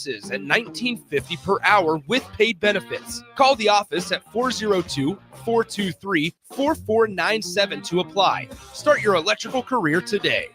bonuses at $19.50 per hour with paid benefits. Call the office at 402-423-4497 to apply. Start your electrical career today.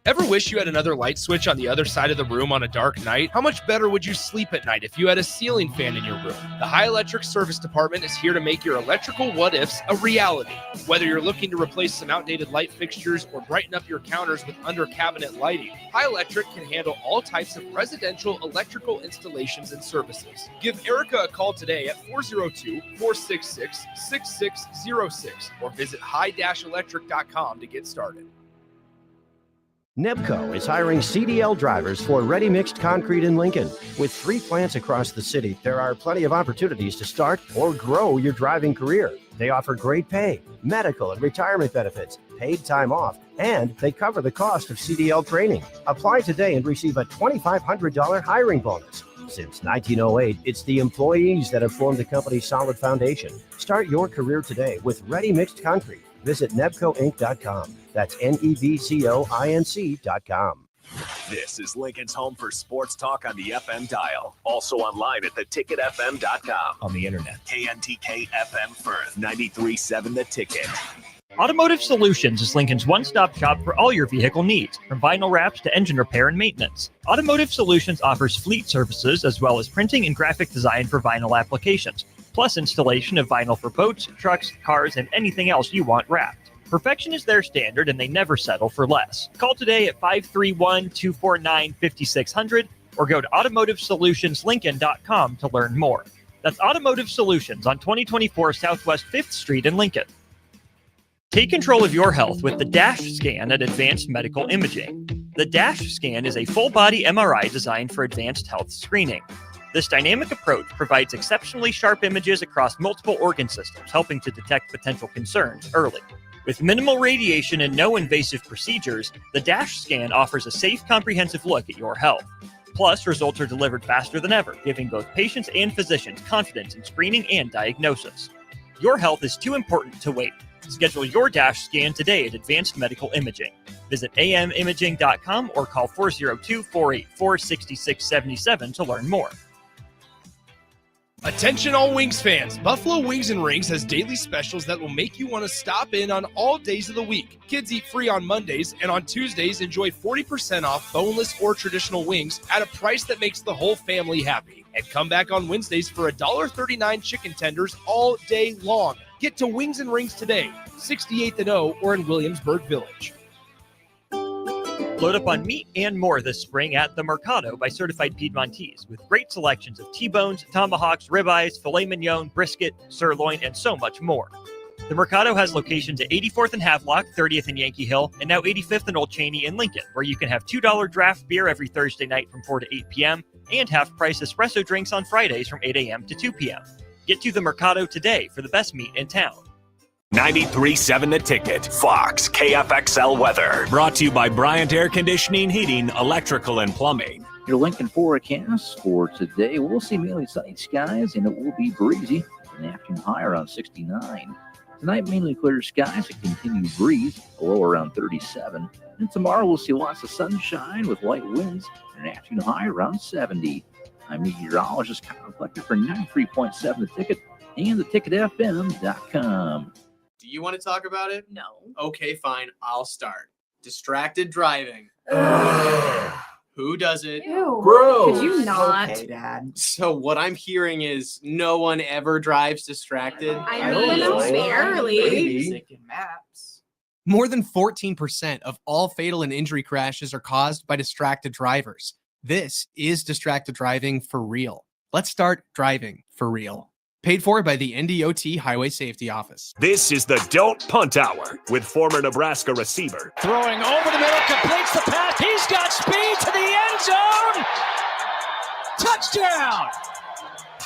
Ever wish you had another light switch on the other side of the room on a dark night? How much better would you sleep at night if you had a ceiling fan in your room? The High Electric Service Department is here to make your electrical what-ifs a reality. Whether you're looking to replace some outdated light fixtures or brighten up your counters with under-cabinet lighting, High Electric can handle all types of residential electrical installations and services. Give Erica a call today at 402-466-6606 or visit high-electric.com to get started. Nebco is hiring CDL drivers for ready-mixed concrete in Lincoln. With 3 plants across the city, there are plenty of opportunities to start or grow your driving career. They offer great pay, medical and retirement benefits, paid time off, and they cover the cost of CDL training. Apply today and receive a $2,500 hiring bonus. Since 1908, it's the employees that have formed the company's solid foundation. Start your career today with ready-mixed concrete. Visit nebcoinc.com. That's NEBCOINC.com. This is Lincoln's home for sports talk on the FM dial. Also online at theticketfm.com. On the internet. KNTK FM Firth, 93.7 The Ticket. Automotive Solutions is Lincoln's one-stop shop for all your vehicle needs, from vinyl wraps to engine repair and maintenance. Automotive Solutions offers fleet services as well as printing and graphic design for vinyl applications, plus installation of vinyl for boats, trucks, cars, and anything else you want wrapped. Perfection is their standard, and they never settle for less. Call today at 531-249-5600 or go to automotivesolutionslincoln.com to learn more. That's Automotive Solutions on 2024 Southwest 5th Street in Lincoln. Take control of your health with the DASH scan at Advanced Medical Imaging. The DASH scan is a full-body MRI designed for advanced health screening. This dynamic approach provides exceptionally sharp images across multiple organ systems, helping to detect potential concerns early. With minimal radiation and no invasive procedures, the DASH scan offers a safe, comprehensive look at your health. Plus, results are delivered faster than ever, giving both patients and physicians confidence in screening and diagnosis. Your health is too important to wait. Schedule your DASH scan today at Advanced Medical Imaging. Visit amimaging.com or call 402-484-6677 to learn more. Attention all Wings fans, Buffalo Wings and Rings has daily specials that will make you want to stop in on all days of the week. Kids eat free on Mondays, and on Tuesdays enjoy 40% off boneless or traditional wings at a price that makes the whole family happy. And come back on Wednesdays for $1.39 chicken tenders all day long. Get to Wings and Rings today, 68th and O or in Williamsburg Village. Load up on meat and more this spring at The Mercado by Certified Piedmontese, with great selections of T-bones, tomahawks, ribeyes, filet mignon, brisket, sirloin, and so much more. The Mercado has locations at 84th and Havelock, 30th and Yankee Hill, and now 85th and Old Cheney in Lincoln, where you can have $2 draft beer every Thursday night from 4 to 8 p.m. and half-price espresso drinks on Fridays from 8 a.m. to 2 p.m. Get to The Mercado today for the best meat in town. 93.7 The Ticket, Fox, KFXL weather. Brought to you by Bryant Air Conditioning, Heating, Electrical, and Plumbing. Your Lincoln forecast for today, we'll see mainly sunny skies, and it will be breezy. An afternoon high around 69. Tonight, mainly clear skies, a continued breeze, a low around 37. And tomorrow, we'll see lots of sunshine with light winds, and an afternoon high around 70. I'm meteorologist Kyle Flecker for 93.7 The Ticket and theticketfm.com. Do you want to talk about it? No. Okay, fine. I'll start. Distracted driving. Who does it? Ew. Gross. Could you not? Okay, Dad. So what I'm hearing is no one ever drives distracted. I mean, barely. Maps. More than 14% of all fatal and injury crashes are caused by distracted drivers. This is distracted driving for real. Let's start driving for real. Paid for by the NDOT Highway Safety Office. This is the Don't Punt Hour with former Nebraska receiver. Throwing over the middle, completes the pass. He's got speed to the end zone. Touchdown!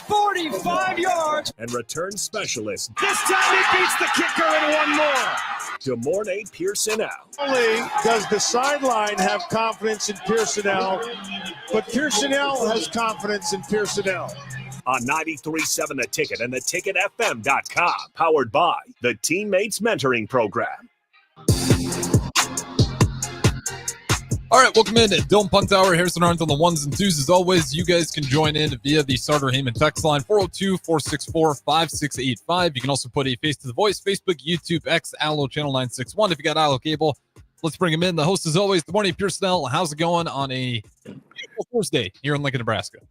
45 yards. And return specialist. This time he beats the kicker and one more. DeMornay Pierson-El. Not only does the sideline have confidence in Pierson-El, but Pierson-El has confidence in Pierson-El. On 93.7 The Ticket and theticketfm.com. Powered by the Teammates Mentoring Program. All right, welcome in. Dylan Punt Hour, Harrison Arns on the ones and twos. As always, you guys can join in via the Starter Heyman text line, 402-464-5685. You can also put a face to the voice, Facebook, YouTube, X, Allo, Channel 961. If you got Allo Cable, let's bring him in. The host, as always, the morning Pierson-El. How's it going on a beautiful Thursday here in Lincoln, Nebraska?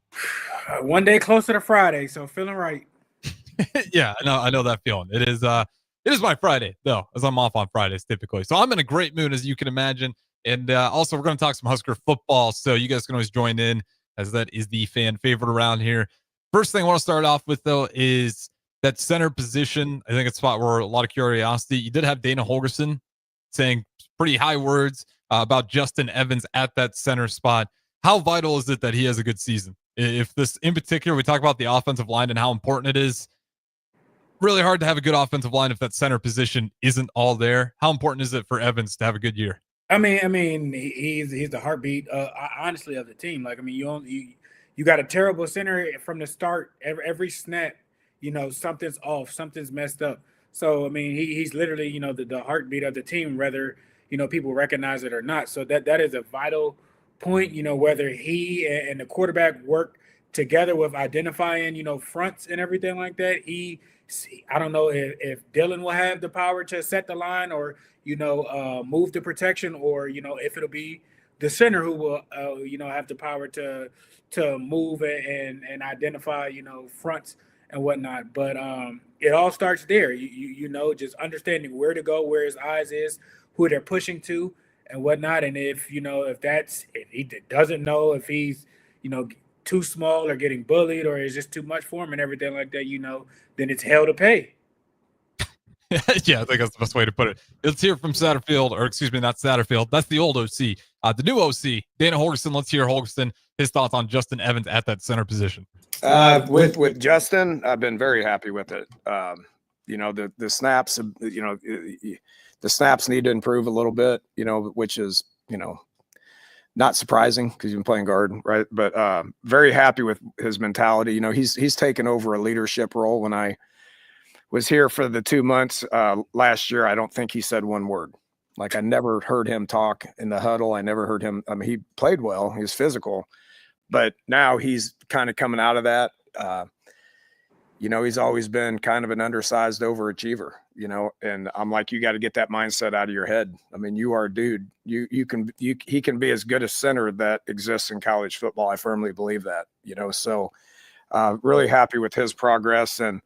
One day closer to Friday, so feeling right. Yeah, I know that feeling. It is my Friday, though, as I'm off on Fridays typically. So I'm in a great mood, as you can imagine. And also, we're going to talk some Husker football, so you guys can always join in, as that is the fan favorite around here. First thing I want to start off with, though, is that center position. I think it's a spot where a lot of curiosity. You did have Dana Holgorsen saying pretty high words about Justin Evans at that center spot. How vital is it that he has a good season? If this, in particular, we talk about the offensive line and how important it is. Really hard to have a good offensive line if that center position isn't all there. How important is it for Evans to have a good year? I mean, he's the heartbeat, honestly, of the team. Like, I mean, you got a terrible center from the start. Every snap, something's off, something's messed up. So, I mean, he's literally, the heartbeat of the team, whether people recognize it or not. So that is a vital point. Whether he and the quarterback work together with identifying, fronts and everything like that. I don't know if Dylan will have the power to set the line or move the protection, or if it'll be the center who will have the power to move and identify fronts and whatnot. But it all starts there. Just understanding where to go, where his eyes is, who they're pushing to, and whatnot. And if he doesn't know if he's too small or getting bullied or is just too much for him and everything like that, then it's hell to pay. Yeah, I think that's the best way to put it. Let's hear from Satterfield, or excuse me, not Satterfield. That's the old OC. The new OC, Dana Holgorsen. Let's hear Holgorsen, his thoughts on Justin Evans at that center position. With Justin, I've been very happy with it. The snaps, the snaps need to improve a little bit, which is, not surprising because you've been playing guard, right? But very happy with his mentality. He's taken over a leadership role. When I was here for the 2 months last year, I don't think he said one word. Like, I never heard him talk in the huddle. I never heard him. I mean, he played well. He was physical. But now he's kind of coming out of that. He's always been kind of an undersized overachiever, and I'm like, you got to get that mindset out of your head. I mean, you are a dude. He can be as good a center that exists in college football. I firmly believe that, so really happy with his progress. And,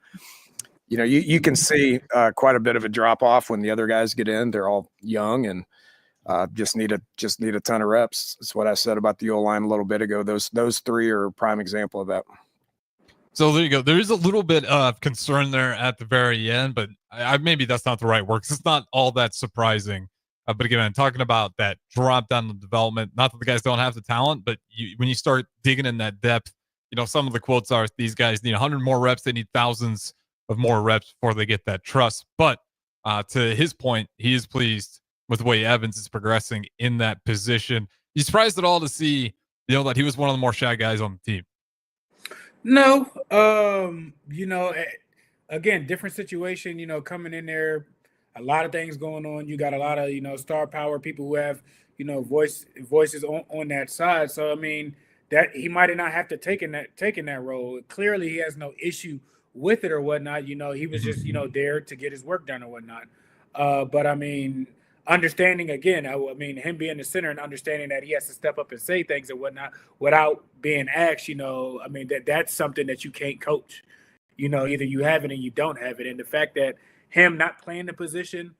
you can see quite a bit of a drop off when the other guys get in. They're all young and just need a ton of reps. That's what I said about the O-line a little bit ago. Those three are a prime example of that. So there you go. There is a little bit of concern there at the very end, but maybe that's not the right word, 'cause it's not all that surprising. But again, I'm talking about that drop down the development. Not that the guys don't have the talent, but when you start digging in that depth, some of the quotes are these guys need 100 more reps. They need thousands of more reps before they get that trust. But to his point, he is pleased with the way Evans is progressing in that position. You surprised at all to see, that he was one of the more shy guys on the team? No, again, different situation, coming in there, a lot of things going on. You got a lot of, star power people who have, voices on that side. So, I mean, that he might not have to taken that role. Clearly, he has no issue with it or whatnot. He was just, there to get his work done or whatnot. But I mean, understanding again, him being the center and understanding that he has to step up and say things and whatnot without being asked, that's something that you can't coach. Either you have it and you don't have it. And the fact that him not playing the position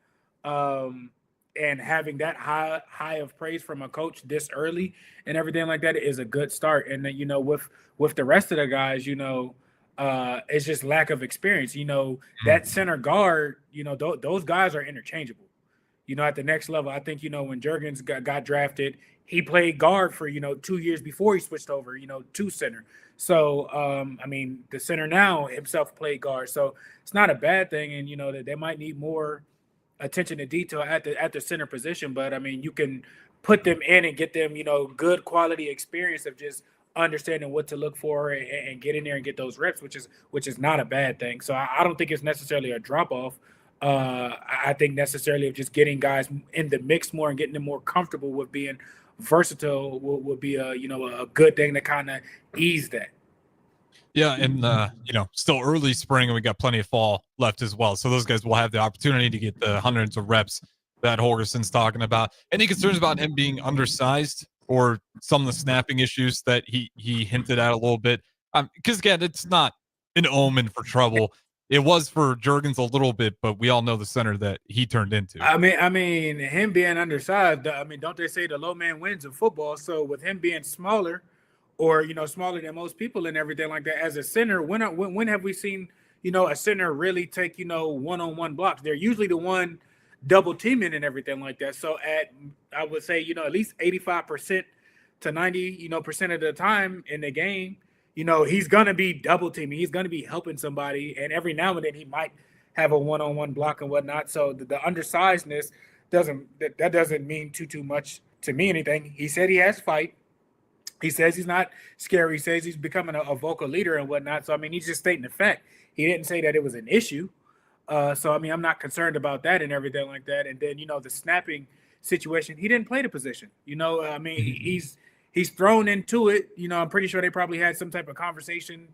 and having that high of praise from a coach this early and everything like that is a good start. And then, with the rest of the guys, it's just lack of experience. That center guard, those guys are interchangeable. At the next level, I think, when Juergens got drafted, he played guard for, 2 years before he switched over, to center. So, the center now himself played guard. So it's not a bad thing. And, that they might need more attention to detail at the center position. But, you can put them in and get them, good quality experience of just understanding what to look for and get in there and get those reps, which is not a bad thing. So I don't think it's necessarily a drop-off. I think necessarily of just getting guys in the mix more and getting them more comfortable with being versatile would be a good thing to kind of ease that. Yeah, and still early spring, and we got plenty of fall left as well. So those guys will have the opportunity to get the hundreds of reps that Holgerson's talking about. Any concerns about him being undersized or some of the snapping issues that he hinted at a little bit? Because again, it's not an omen for trouble. It was for Juergens a little bit, but we all know the center that he turned into. I mean, him being undersized. I mean, don't they say the low man wins in football? So with him being smaller, or smaller than most people and everything like that, as a center, when have we seen a center really take one-on-one blocks? They're usually the one double teaming and everything like that. So I would say at least 85% to 90% of the time in the game, he's gonna be double teaming. He's gonna be helping somebody, and every now and then he might have a one-on-one block and whatnot. So the undersizedness doesn't mean too much to me. Anything. He said he has fight. He says he's not scary. He says he's becoming a vocal leader and whatnot. So, I mean, he's just stating the fact. He didn't say that it was an issue. So, I mean, I'm not concerned about that and everything like that. And then, the snapping situation, he didn't play the position. I mean, he's thrown into it. I'm pretty sure they probably had some type of conversation,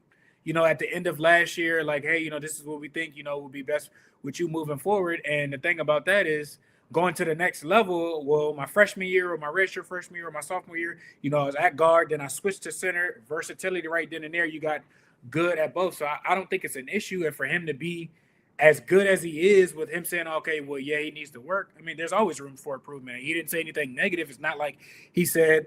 at the end of last year, like, hey, this is what we think, would be best with you moving forward. And the thing about that is, going to the next level, well, my freshman year or my redshirt freshman year or my sophomore year, I was at guard, then I switched to center. Versatility right then and there, you got good at both. So I don't think it's an issue. And for him to be as good as he is, with him saying, okay, well, yeah, he needs to work. I mean, there's always room for improvement. He didn't say anything negative. It's not like he said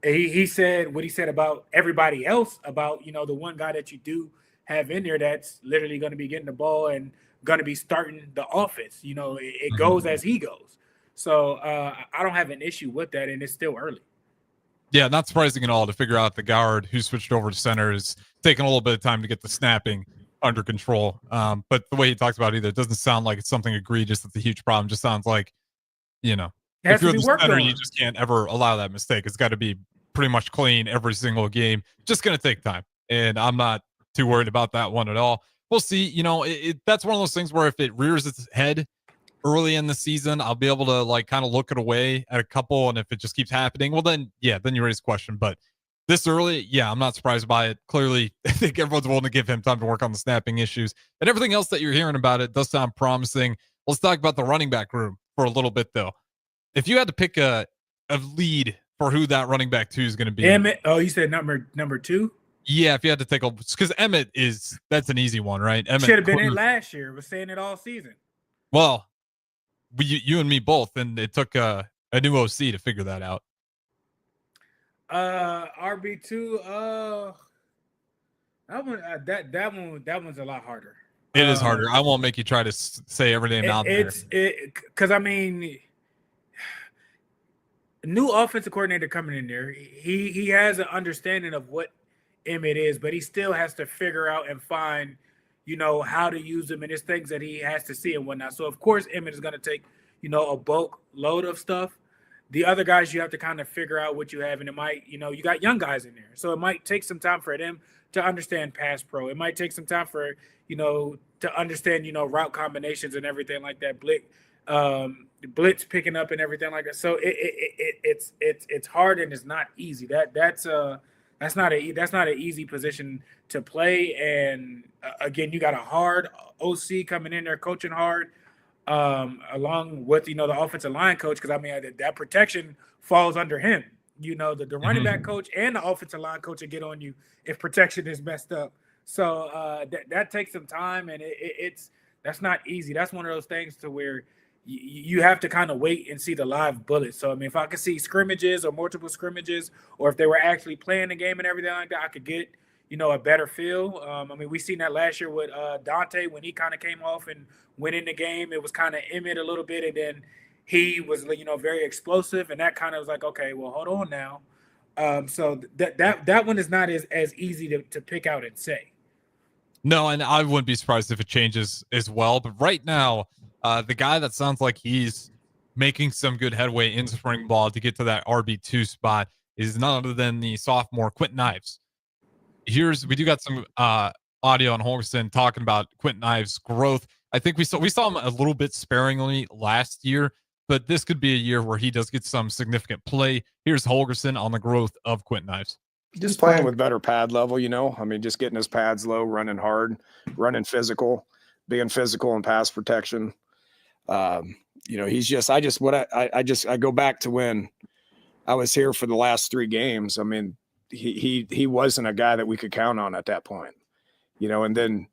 he said what he said about everybody else, about, the one guy that you do have in there that's literally going to be getting the ball and going to be starting the offense. It goes as he goes. So I don't have an issue with that, and it's still early. Yeah, not surprising at all to figure out the guard who switched over to center is taking a little bit of time to get the snapping under control. But the way he talks about it doesn't sound like it's something egregious that's a huge problem. It just sounds like, if you're the center, you just can't ever allow that mistake. It's got to be pretty much clean every single game. Just going to take time. And I'm not too worried about that one at all. We'll see. That's one of those things where if it rears its head early in the season, I'll be able to kind of look it away at a couple. And if it just keeps happening, well, then you raise a question. But this early, I'm not surprised by it. Clearly, I think everyone's willing to give him time to work on the snapping issues. And everything else that you're hearing about it does sound promising. Let's talk about the running back room for a little bit, though. If you had to pick a lead for who that running back 2 is going to be. Emmett. Oh, you said number 2? Yeah, if you had to take because Emmett that's an easy one, right? Emmett should have been in last year. Was saying it all season. Well, you and me both, and it took a new OC to figure that out. RB2. That one's a lot harder. It is harder. I won't make you try to say every name out there. Because I mean, new offensive coordinator coming in there. He has an understanding of what Emmett is, but he still has to figure out and find, how to use him, and there's things that he has to see and whatnot. So of course Emmett is going to take, a bulk load of stuff. The other guys, you have to kind of figure out what you have, and it might, you got young guys in there, so it might take some time for them to understand pass pro. It might take some time for, to understand, route combinations and everything like that. Blitz picking up and everything like that. So it's hard and it's not easy. That's not an easy position to play. And again, you got a hard OC coming in there coaching hard, along with the offensive line coach, because I mean that protection falls under him. The running back coach and the offensive line coach will get on you if protection is messed up. So that takes some time, and that's not easy. That's one of those things to where you have to kind of wait and see the live bullets. So, I mean, if I could see scrimmages or multiple scrimmages, or if they were actually playing the game and everything like that, I could get, a better feel. I mean, we seen that last year with Dante when he kind of came off and went in the game. It was kind of Emmett a little bit, and then he was, very explosive, and that kind of was like, okay, well, hold on now. So that one is not as easy to pick out and say. No, and I wouldn't be surprised if it changes as well. But right now, the guy that sounds like he's making some good headway in spring ball to get to that RB2 spot is none other than the sophomore Quentin Ives. We do got some audio on Holgerson talking about Quentin Ives' growth. I think we saw him a little bit sparingly last year, but this could be a year where he does get some significant play. Here's Holgerson on the growth of Quentin Ives. Just playing with better pad level, I mean, just getting his pads low, running hard, running physical, being physical and pass protection. He's just, I go back to when I was here for the last 3 games. I mean, he wasn't a guy that we could count on at that point, and then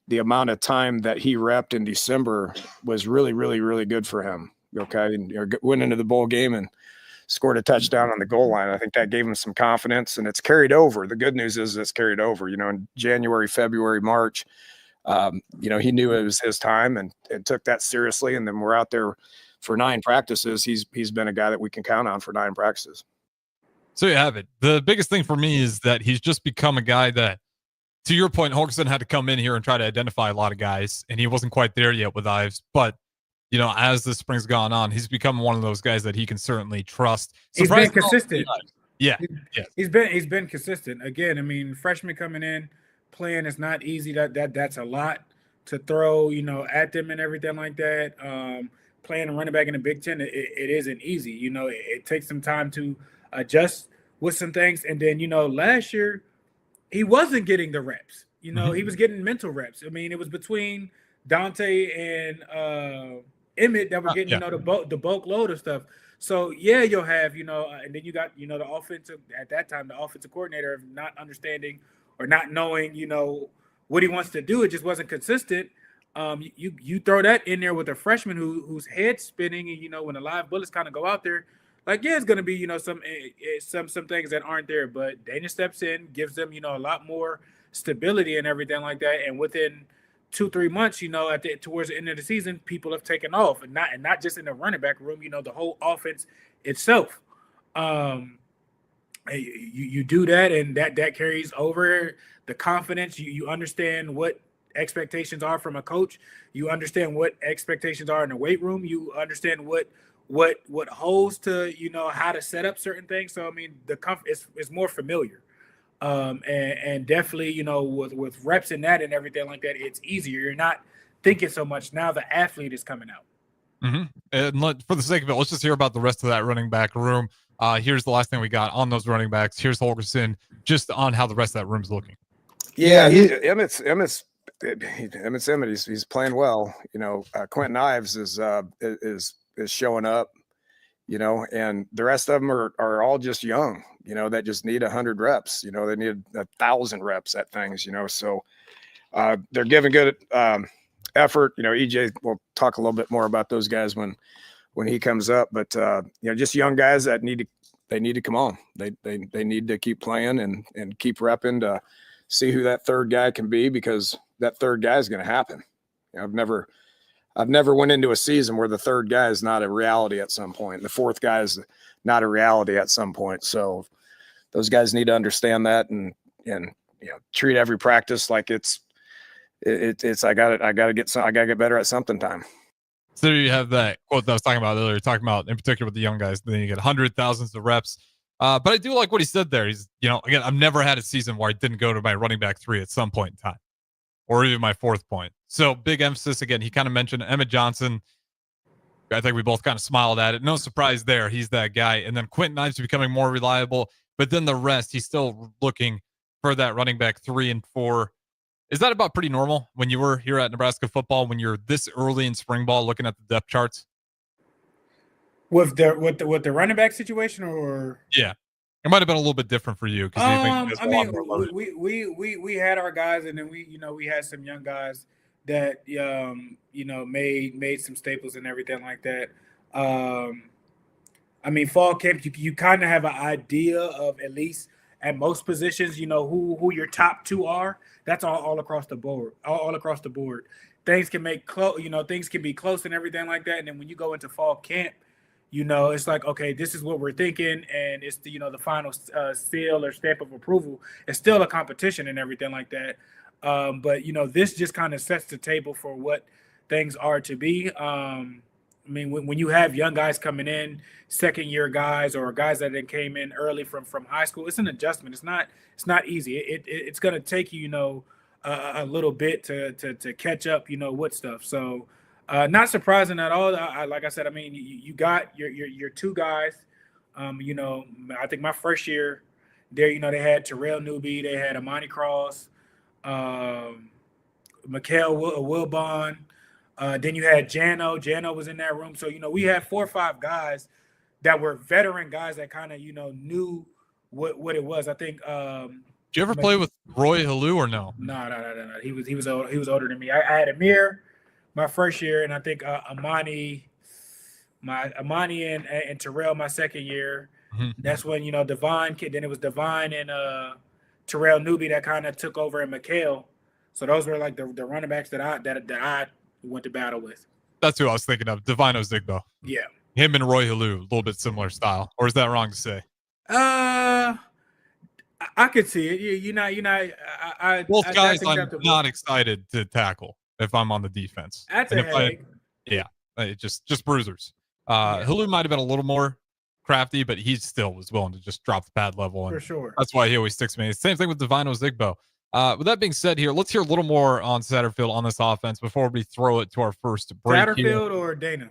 the amount of time that he repped in December was really, really, really good for him. Okay. And went into the bowl game and scored a touchdown on the goal line. I think that gave him some confidence, and it's carried over. The good news is it's carried over, in January, February, March, he knew it was his time and took that seriously. And then we're out there for 9 practices. He's been a guy that we can count on for 9 practices. So you have it. The biggest thing for me is that he's just become a guy that, to your point, Holgerson had to come in here and try to identify a lot of guys, and he wasn't quite there yet with Ives. But, as the spring's gone on, he's become one of those guys that he can certainly trust. He's been consistent. Yeah. He's been consistent. Again, I mean, freshman coming in, playing is not easy. That's a lot to throw, at them and everything like that. Playing a running back in the Big Ten, it isn't easy. It takes some time to adjust with some things. And then, last year, he wasn't getting the reps. He was getting mental reps. I mean, it was between Dante and Emmett that were getting, the bulk load of stuff. So, yeah, you'll have, and then you got, the offensive, at that time, the offensive coordinator of not understanding or not knowing, what he wants to do. It just wasn't consistent. You throw that in there with a freshman whose head's spinning, and, when the live bullets kind of go out there, it's going to be, some things that aren't there. But Dana steps in, gives them, a lot more stability and everything like that. And within 2-3 months, towards the end of the season, people have taken off, and not just in the running back room, the whole offense itself. You do that, and that carries over the confidence. You understand what expectations are from a coach. You understand what expectations are in the weight room. You understand what holds to, how to set up certain things. So, I mean, the comfort is more familiar. And definitely, with reps in that and everything like that, it's easier. You're not thinking so much. Now the athlete is coming out. Mm-hmm. And for the sake of it, let's just hear about the rest of that running back room. Here's the last thing we got on those running backs. Here's Holgerson, just on how the rest of that room's looking. Yeah, Emmett's Emmett. He's playing well. Quentin Ives is showing up. And the rest of them are all just young. That just need 100 reps. They need 1,000 reps at things. So they're giving good effort. EJ will talk a little bit more about those guys when he comes up. But just young guys that need to come on. They need to keep playing and keep repping to see who that third guy can be, because that third guy is going to happen. I've never went into a season where the third guy is not a reality at some point. The fourth guy is not a reality at some point. So those guys need to understand that and treat every practice like it's I got to get better at something time. So you have that quote that I was talking about earlier, talking about in particular with the young guys, then you get hundreds, thousands of reps. But I do like what he said there. He's, again, I've never had a season where I didn't go to my running back 3 at some point in time, or even my 4th point. So big emphasis again. He kind of mentioned Emmett Johnson. I think we both kind of smiled at it. No surprise there. He's that guy. And then Quentin Ives becoming more reliable. But then the rest, he's still looking for that running back 3 and 4. Is that about pretty normal when you were here at Nebraska football, when you're this early in spring ball looking at the depth charts? With the running back situation, or yeah, it might have been a little bit different for you. I mean, we had our guys, and then we had some young guys that made some staples and everything like that. I mean, fall camp, you kind of have an idea of, at least at most positions, who your top 2 are. That's all across the board. All across the board, things can make close. Things can be close and everything like that. And then when you go into fall camp, it's like, okay, this is what we're thinking, and it's the final seal or stamp of approval. It's still a competition and everything like that. But this just kind of sets the table for what things are to be. I mean, when you have young guys coming in, second-year guys or guys that then came in early from high school, it's an adjustment. It's not easy. It's going to take you, a little bit to catch up, with stuff. So Not surprising at all. Like I said, I mean, you got your two guys. I think my first year there, they had Terrell Newby, they had Amani Cross, Mikael Wilbon. Then you had Jano. Jano was in that room. So, we had 4 or 5 guys that were veteran guys that kind of, knew what it was. I think. Did you ever play with Roy Halou or no? No. He was older than me. I had Amir my first year, and I think Amani and Terrell my second year. Mm-hmm. That's when Divine. Then it was Divine and Terrell Newby that kind of took over, and Mikael. So those were like the running backs that I went to battle with. That's who I was thinking of. Divino Zigbo. Yeah. Him and Roy Halou, a little bit similar style. Or is that wrong to say? I could see it. Both guys I'm not excited to tackle if I'm on the defense. That's a headache. Just bruisers. Halou might have been a little more crafty, but he still was willing to just drop the pad level. And for sure. That's why he always sticks me. Same thing with Divino Zigbo. With that being said here, let's hear a little more on Satterfield on this offense before we throw it to our first break. Satterfield or Dana?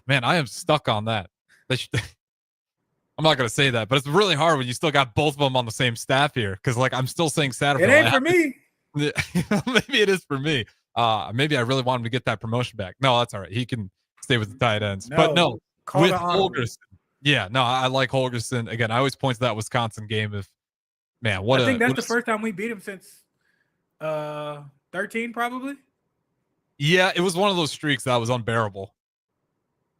Man, I am stuck on that. I'm not going to say that, but it's really hard when you still got both of them on the same staff here. Because, I'm still saying Satterfield. It ain't for me. Maybe it is for me. Maybe I really want him to get that promotion back. No, that's all right. He can stay with the tight ends. But no, with Holgorsen. Yeah, no, I like Holgorsen. Again, I always point to that Wisconsin game of, man, I think that's the first time we beat him since 13, probably. Yeah, it was one of those streaks that was unbearable.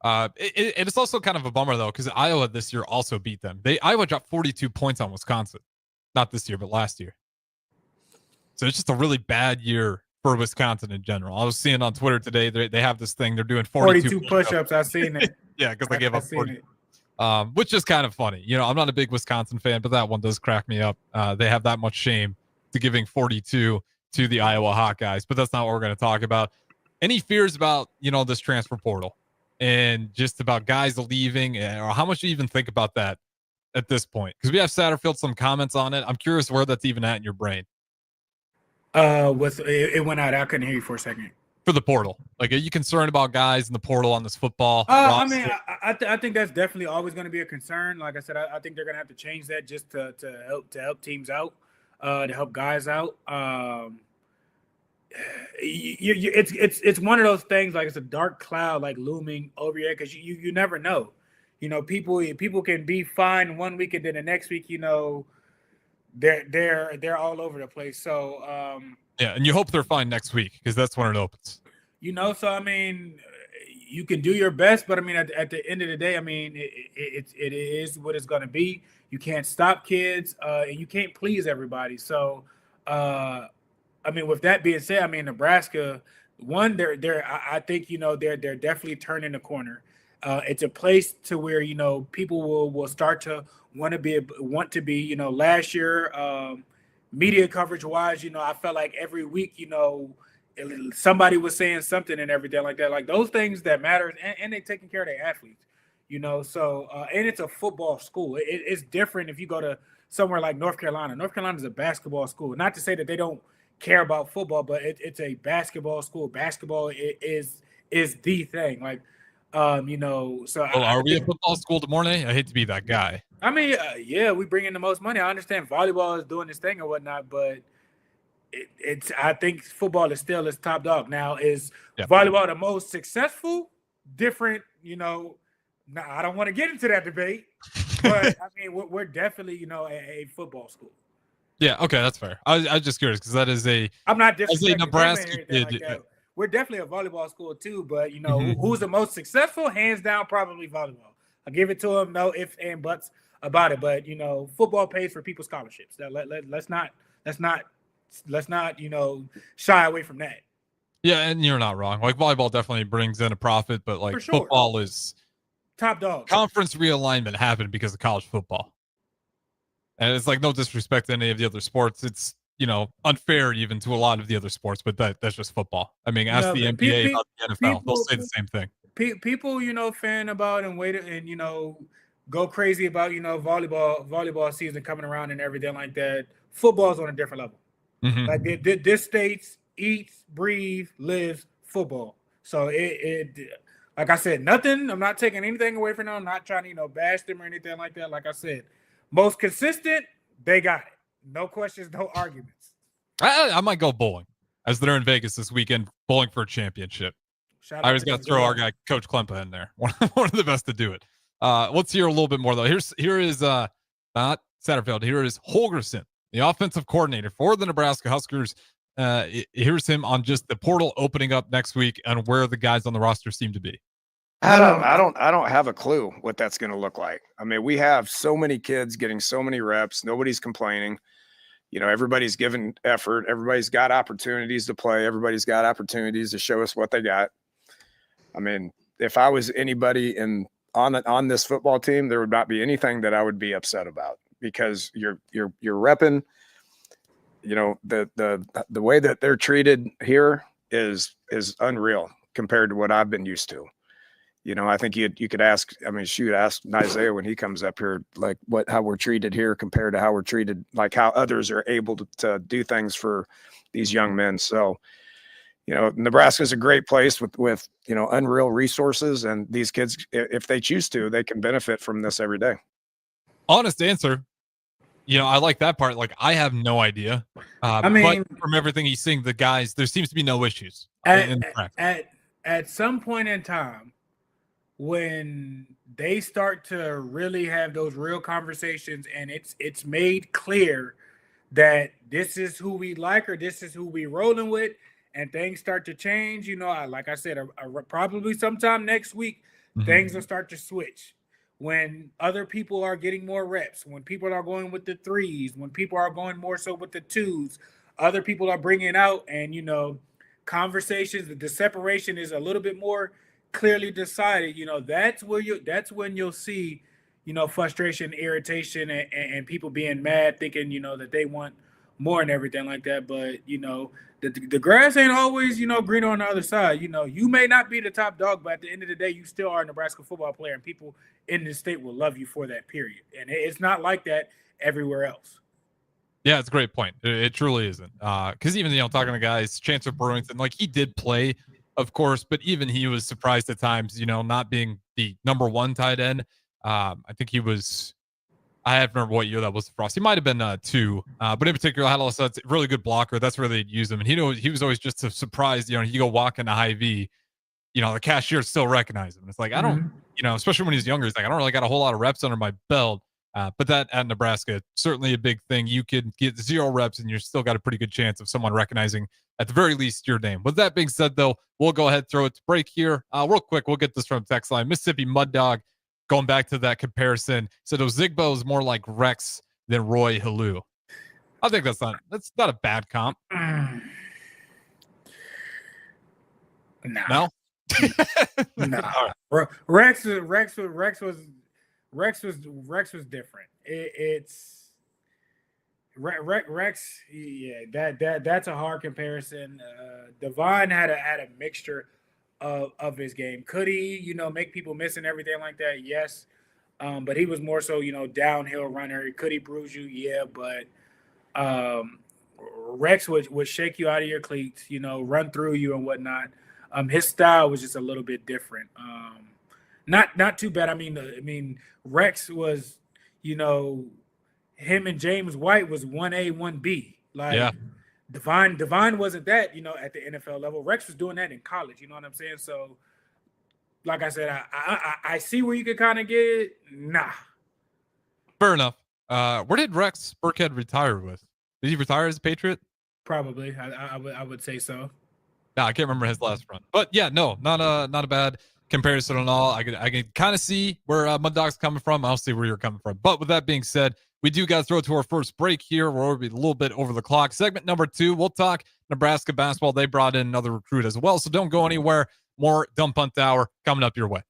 It's also kind of a bummer, though, because Iowa this year also beat them. Iowa dropped 42 points on Wisconsin. Not this year, but last year. So it's just a really bad year for Wisconsin in general. I was seeing on Twitter today, they have this thing. They're doing 42 push-ups. I've seen it. Yeah, because they gave up 40. Which is kind of funny. I'm not a big Wisconsin fan, but that one does crack me up. They have that much shame to giving 42 to the Iowa Hawkeyes, but that's not what we're going to talk about. Any fears about, this transfer portal and just about guys leaving, or how much do you even think about that at this point? Because we have Satterfield some comments on it. I'm curious where that's even at in your brain. It went out. I couldn't hear you for a second. For the portal, are you concerned about guys in the portal on this football? I mean, I think that's definitely always going to be a concern. Like I said, I think they're going to have to change that just to help teams out, to help guys out. It's one of those things, like it's a dark cloud looming over your head, because you never know. People can be fine one week, and then the next week, they're all over the place. So yeah, and you hope they're fine next week, because that's when it opens. So I mean, you can do your best, but I mean, at the end of the day, I mean, it is what it's going to be. You can't stop kids, and you can't please everybody. So, I mean, with that being said, I mean, Nebraska, I think they're definitely turning the corner. It's a place to where people will start to want to be. Last year, media coverage wise, I felt like every week, somebody was saying something and everything like that. Like those things that matter, and they taking care of their athletes. So and it's a football school. It's different if you go to somewhere like North Carolina. North Carolina is a basketball school. Not to say that they don't care about football, but it's a basketball school. Basketball is the thing. So are we a football school, DeMornay? I hate to be that guy. I mean, yeah, we bring in the most money. I understand volleyball is doing this thing or whatnot, but I think football is still its top dog. Now, is volleyball the most successful? Different, Now, I don't want to get into that debate, but I mean, we're definitely, a football school. Yeah, okay, that's fair. I was just curious, because that is I'm not disrespecting Nebraska kid. We're definitely a volleyball school too, but who's the most successful? Hands down, probably volleyball. I'll give it to them, no ifs and buts about it. But football pays for people's scholarships. Let's not shy away from that. Yeah, and you're not wrong. Volleyball definitely brings in a profit, but football is top dog. Conference realignment happened because of college football. And it's no disrespect to any of the other sports. It's, unfair even to a lot of the other sports, but that's just football. I mean, ask the NBA about the NFL. They'll say the same thing. People, fan about and wait and, go crazy about, volleyball season coming around and everything like that. Football's on a different level. Mm-hmm. This state eats, breathes, lives football. So like I said, nothing. I'm not taking anything away from them. I'm not trying to, bash them or anything like that. Like I said, most consistent, they got it. No questions, no arguments. I might go bowling as they're in Vegas this weekend, bowling for a championship. I always got to throw our guy, Coach Klempa, in there. One of the best to do it. Let's hear a little bit more, though. Here is not Satterfield. Here is Holgerson, the offensive coordinator for the Nebraska Huskers. Here's him on just the portal opening up next week and where the guys on the roster seem to be. I don't have a clue what that's going to look like. I mean, we have so many kids getting so many reps. Nobody's complaining. Everybody's giving effort. Everybody's got opportunities to play. Everybody's got opportunities to show us what they got. I mean, if I was anybody on this football team, there would not be anything that I would be upset about, because you're repping. The way that they're treated here is unreal compared to what I've been used to. I think you could ask Isaiah when he comes up here, like how we're treated here compared to how we're treated, like how others are able to do things for these young men. So, Nebraska is a great place with unreal resources, and these kids, if they choose to, they can benefit from this every day. Honest answer. I like that part. Like, I have no idea. But from everything he's seeing, the guys, there seems to be no issues. At some point in time, when they start to really have those real conversations, and it's made clear that this is who we like or this is who we rolling with, and things start to change, like I said, probably sometime next week, things will start to switch. When other people are getting more reps, when people are going with the threes, when people are going more so with the twos, other people are bringing out, and, conversations, the separation is a little bit more clearly decided. That's when you'll see, frustration, irritation, and people being mad, thinking, that they want more and everything like that. But, the grass ain't always, greener on the other side. You may not be the top dog, but at the end of the day, you still are a Nebraska football player, and people in the state will love you for that, period. And it's not like that everywhere else. Yeah, it's a great point. It truly isn't. Because even, talking to guys, Chancellor Brewington, like, he did play, of course, but even he was surprised at times, not being the number one tight end. I think he was, I have remember what year that was for us. He might have been 2, but in particular, had a really good blocker. That's where they'd use him. And he was always just surprised, you go walk into Hy-Vee, the cashier still recognize him. It's like, I don't, especially when he's younger, he's like, I don't really got a whole lot of reps under my belt. But that at Nebraska, certainly a big thing. You could get 0 reps and you're still got a pretty good chance of someone recognizing at the very least your name. With that being said, though, we'll go ahead, throw it to break here. Real quick, we'll get this from text line. Mississippi Mud Dog, going back to that comparison, said Ozigbo is more like Rex than Roy Halou. I think that's not a bad comp. No? No. Right. Rex was different. It's Rex. Yeah, that's a hard comparison. Devon had a mixture of his game. Could he, make people miss and everything like that? Yes. But he was more so, downhill runner. Could he bruise you? Yeah, but Rex would shake you out of your cleats, run through you and whatnot. His style was just a little bit different. Not too bad. I mean, Rex was, him and James White was 1A, 1B. Like, yeah. Devon wasn't that, at the NFL level. Rex was doing that in college. You know what I'm saying? So, like I said, I see where you could kind of get it. Nah. Fair enough. Where did Rex Burkhead retire with? Did he retire as a Patriot? Probably. I would say so. No, I can't remember his last run. But yeah, no, not a bad comparison at all. I can kind of see where Mud Dog's coming from. I'll see where you're coming from. But with that being said, we do got to throw it to our first break here. We're already a little bit over the clock. Segment number 2, we'll talk Nebraska basketball. They brought in another recruit as well, so don't go anywhere. More Dumb Punt Hour coming up your way.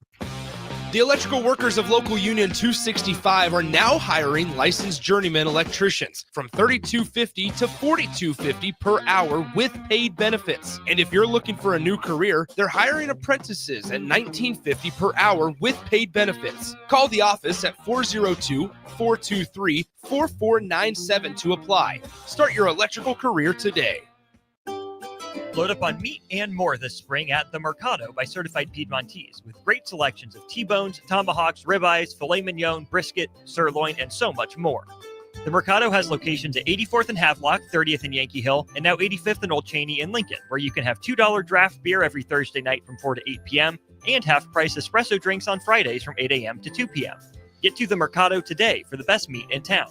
The electrical workers of Local Union 265 are now hiring licensed journeyman electricians from $32.50 to $42.50 per hour with paid benefits. And if you're looking for a new career, they're hiring apprentices at $19.50 per hour with paid benefits. Call the office at 402-423-4497 to apply. Start your electrical career today. Load up on meat and more this spring at The Mercado by Certified Piedmontese, with great selections of T-bones, tomahawks, ribeyes, filet mignon, brisket, sirloin, and so much more. The Mercado has locations at 84th and Havelock, 30th and Yankee Hill, and now 85th and Old Cheney in Lincoln, where you can have $2 draft beer every Thursday night from 4 to 8 p.m. and half-price espresso drinks on Fridays from 8 a.m. to 2 p.m. Get to The Mercado today for the best meat in town.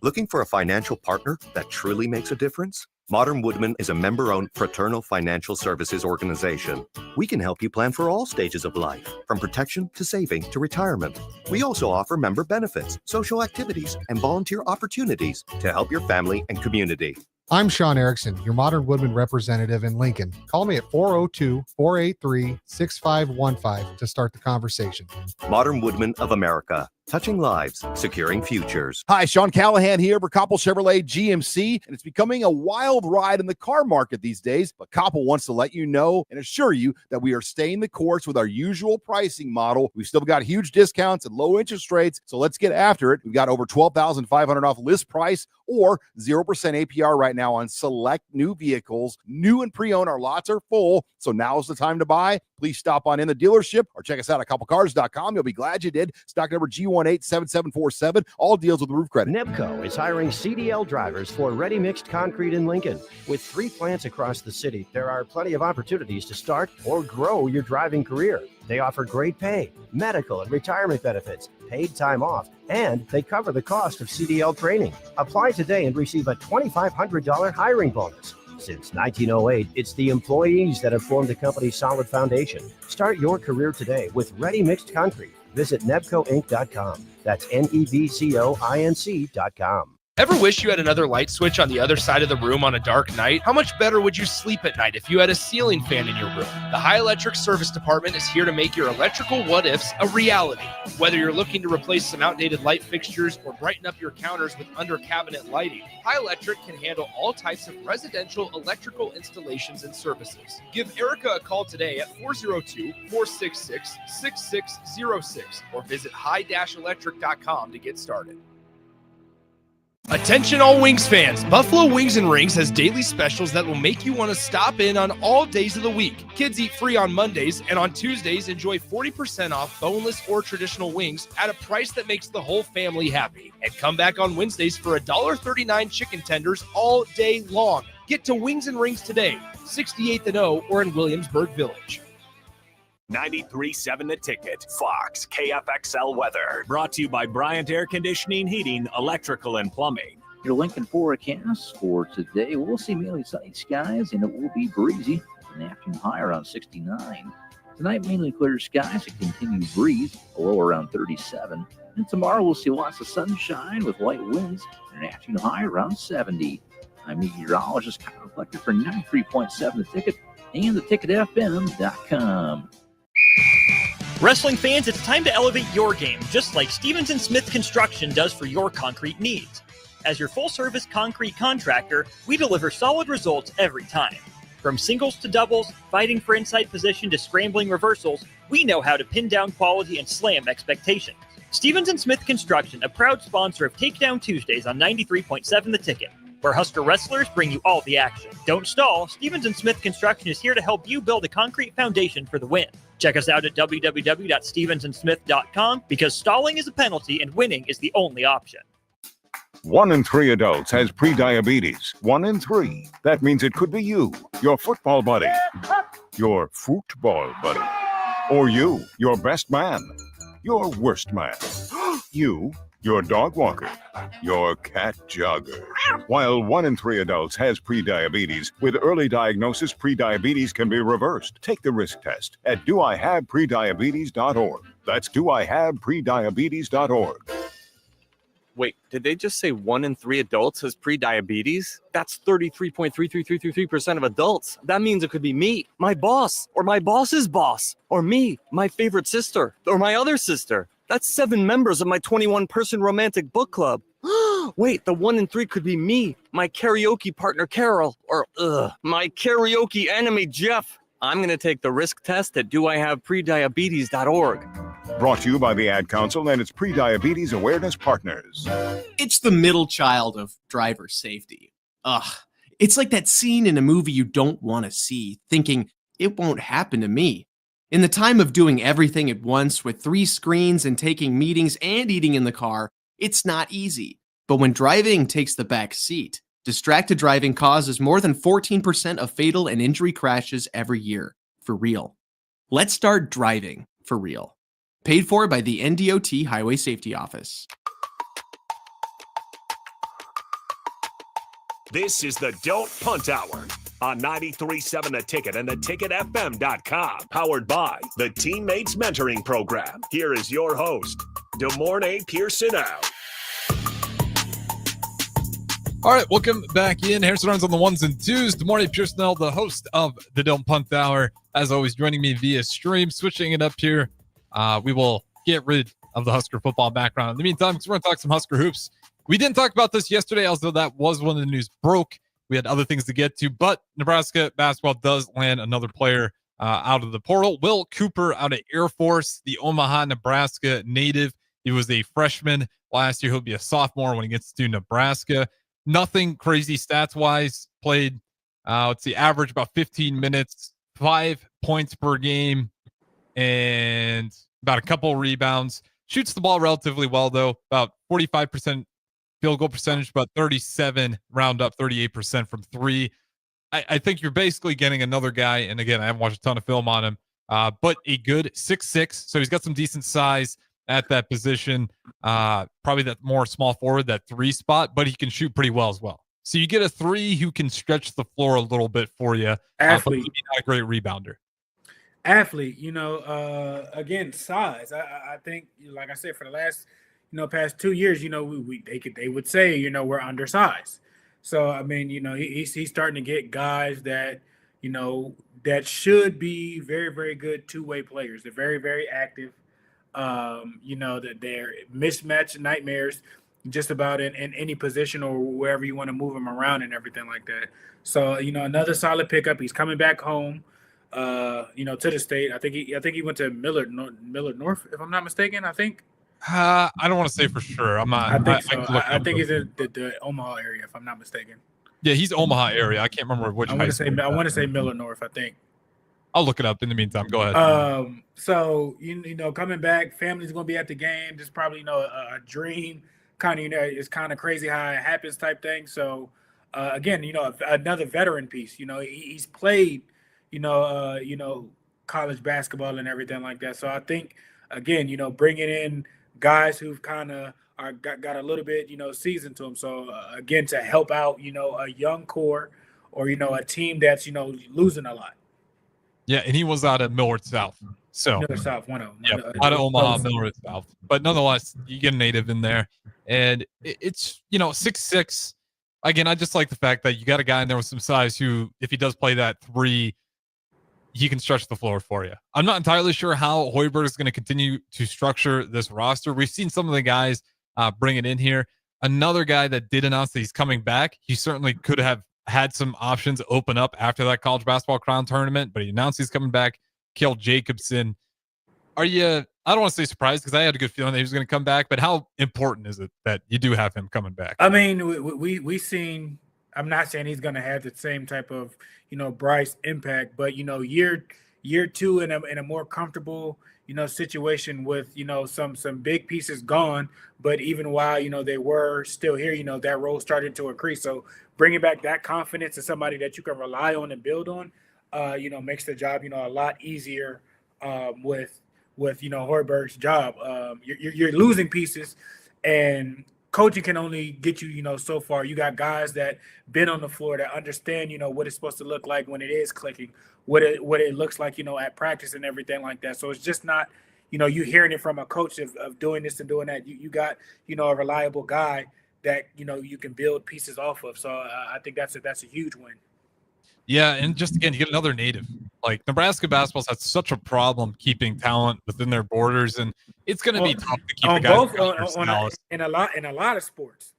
Looking for a financial partner that truly makes a difference? Modern Woodman is a member-owned fraternal financial services organization. We can help you plan for all stages of life, from protection to saving to retirement. We also offer member benefits, social activities, and volunteer opportunities to help your family and community. I'm Sean Erickson, your Modern Woodman representative in Lincoln. Call me at 402-483-6515 to start the conversation. Modern Woodman of America. Touching lives, securing futures. Hi, Sean Callahan here for Koppel Chevrolet GMC, and it's becoming a wild ride in the car market these days, but Koppel wants to let you know and assure you that we are staying the course with our usual pricing model. We've still got huge discounts and low interest rates, so let's get after it. We've got over $12,500 off list price or 0% APR right now on select new vehicles. New and pre-owned, our lots are full, so now's the time to buy. Please stop on in the dealership or check us out at koppelcars.com. You'll be glad you did. Stock number G187747. All deals with roof credit. Nebco is hiring CDL drivers for ready-mixed concrete in Lincoln. With 3 plants across the city, there are plenty of opportunities to start or grow your driving career. They offer great pay, medical and retirement benefits, paid time off, and they cover the cost of CDL training. Apply today and receive a $2,500 hiring bonus. Since 1908, it's the employees that have formed the company's solid foundation. Start your career today with ready-mixed concrete. Visit nebcoinc.com. That's nebcoinc.com. Ever wish you had another light switch on the other side of the room on a dark night? How much better would you sleep at night if you had a ceiling fan in your room? The High Electric Service Department is here to make your electrical what-ifs a reality. Whether you're looking to replace some outdated light fixtures or brighten up your counters with under-cabinet lighting, High Electric can handle all types of residential electrical installations and services. Give Erica a call today at 402-466-6606 or visit high-electric.com to get started. Attention all Wings fans, Buffalo Wings and Rings has daily specials that will make you want to stop in on all days of the week. Kids eat free on Mondays, and on Tuesdays enjoy 40% off boneless or traditional wings at a price that makes the whole family happy. And come back on Wednesdays for $1.39 chicken tenders all day long. Get to Wings and Rings today, 68th and O or in Williamsburg Village. 93.7 The Ticket, Fox, KFXL weather. Brought to you by Bryant Air Conditioning, Heating, Electrical, and Plumbing. Your Lincoln forecast for today, we'll see mainly sunny skies, and it will be breezy. An afternoon high around 69. Tonight, mainly clear skies, a continued breeze, a low around 37. And tomorrow, we'll see lots of sunshine with light winds, and an afternoon high around 70. I'm meteorologist Kyle Flecker for 93.7 The Ticket and theticketfm.com. Wrestling fans, it's time to elevate your game, just like Stevens & Smith Construction does for your concrete needs. As your full-service concrete contractor, we deliver solid results every time. From singles to doubles, fighting for inside position to scrambling reversals, we know how to pin down quality and slam expectations. Stevens & Smith Construction, a proud sponsor of Takedown Tuesdays on 93.7 The Ticket, where Husker wrestlers bring you all the action. Don't stall, Stevens & Smith Construction is here to help you build a concrete foundation for the win. Check us out at www.stevensandsmith.com because stalling is a penalty and winning is the only option. 1 in 3 adults has prediabetes. 1 in 3. That means it could be you, your football buddy, your football buddy, or you, your best man, your worst man, you, your dog walker, your cat jogger. While 1 in 3 adults has prediabetes, with early diagnosis, prediabetes can be reversed. Take the risk test at doihaveprediabetes.org. That's doihaveprediabetes.org. Wait, did they just say 1 in 3 adults has prediabetes? That's 33.33333% of adults. That means it could be me, my boss, or my boss's boss, or me, my favorite sister, or my other sister. That's 7 members of my 21-person romantic book club. Wait, the 1 in 3 could be me, my karaoke partner Carol, or my karaoke enemy Jeff. I'm going to take the risk test at doihaveprediabetes.org. Brought to you by the Ad Council and its Prediabetes Awareness Partners. It's the middle child of driver safety. It's like that scene in a movie you don't want to see, thinking, it won't happen to me. In the time of doing everything at once with 3 screens and taking meetings and eating in the car, it's not easy. But when driving takes the back seat, distracted driving causes more than 14% of fatal and injury crashes every year. For real. Let's start driving for real. Paid for by the NDOT Highway Safety Office. This is the Don't Punt Hour on 93.7 The Ticket and theticketfm.com. Powered by the Teammates Mentoring Program. Here is your host, DeMornay Pierson-El. All right, welcome back in. Harrison Arns on the ones and twos. DeMornay Pierson-El, the host of the Don't Punt Hour. As always, joining me via stream, switching it up here. We will get rid of the Husker football background. In the meantime, because we're going to talk some Husker hoops. We didn't talk about this yesterday, although that was when the news broke. We had other things to get to, but Nebraska basketball does land another player out of the portal. Will Cooper out of Air Force, the Omaha, Nebraska native. He was a freshman last year. He'll be a sophomore when he gets to Nebraska. Nothing crazy stats-wise. Played, average about 15 minutes, 5 points per game, and about a couple rebounds. Shoots the ball relatively well, though. About 45% field goal percentage, but 37, round up 38% from 3. I think you're basically getting another guy, and again, I haven't watched a ton of film on him, but a good 6'6", so he's got some decent size at that position. Probably that more small forward, that 3 spot, but he can shoot pretty well as well. So you get a 3 who can stretch the floor a little bit for you. But maybe not a great rebounder. Athlete, again, size. I think, like I said, for the last, past 2 years, they would say, we're undersized. So, I mean, he's starting to get guys that, that should be very, very good two-way players. They're very, very active. That they're mismatch nightmares just about in any position or wherever you want to move them around and everything like that. So, another solid pickup. He's coming back home, to the state. I think he went to Millard North, if I'm not mistaken. I think. I don't want to say for sure. I'm not. I think so. I think he's in the Omaha area, if I'm not mistaken. Yeah, he's Omaha area. I can't remember which. I want to say Millard North. I think. I'll look it up in the meantime. Go ahead. So coming back, family's gonna be at the game. There's probably a dream kind of it's kind of crazy how it happens type thing. So again, another veteran piece. He's played college basketball and everything like that. So I think again, bringing in guys who've kind of got a little bit seasoned to them. So again, to help out a young core or a team that's losing a lot. Yeah, and he was out of Millard South. So Millard South, one of them. Yeah, out of Omaha, Millard South. But nonetheless, you get a native in there. And it's, 6'6". Again, I just like the fact that you got a guy in there with some size who, if he does play that 3, he can stretch the floor for you. I'm not entirely sure how Hoiberg is going to continue to structure this roster. We've seen some of the guys bring it in here. Another guy that did announce that he's coming back, he certainly could have had some options open up after that college basketball crown tournament, but he announced he's coming back. Kale Jacobson. Are you, I don't want to say surprised because I had a good feeling that he was going to come back, but how important is it that you do have him coming back? I mean, we seen, I'm not saying he's going to have the same type of, Bryce impact, but, year 2 in a more comfortable, situation with, some big pieces gone, but even while, they were still here, that role started to increase. So bringing back that confidence to somebody that you can rely on and build on, makes the job, a lot easier with Hoiberg's job. You're losing pieces, and coaching can only get you, so far. You got guys that been on the floor that understand, what it's supposed to look like when it is clicking, what it looks like, at practice and everything like that. So it's just not, you hearing it from a coach of doing this and doing that. You got, a reliable guy that, you can build pieces off of. So I think that's a huge win. Yeah, and just again, you get another native. Like Nebraska basketball's had such a problem keeping talent within their borders, and it's going to be tough to keep the guys in a lot of sports.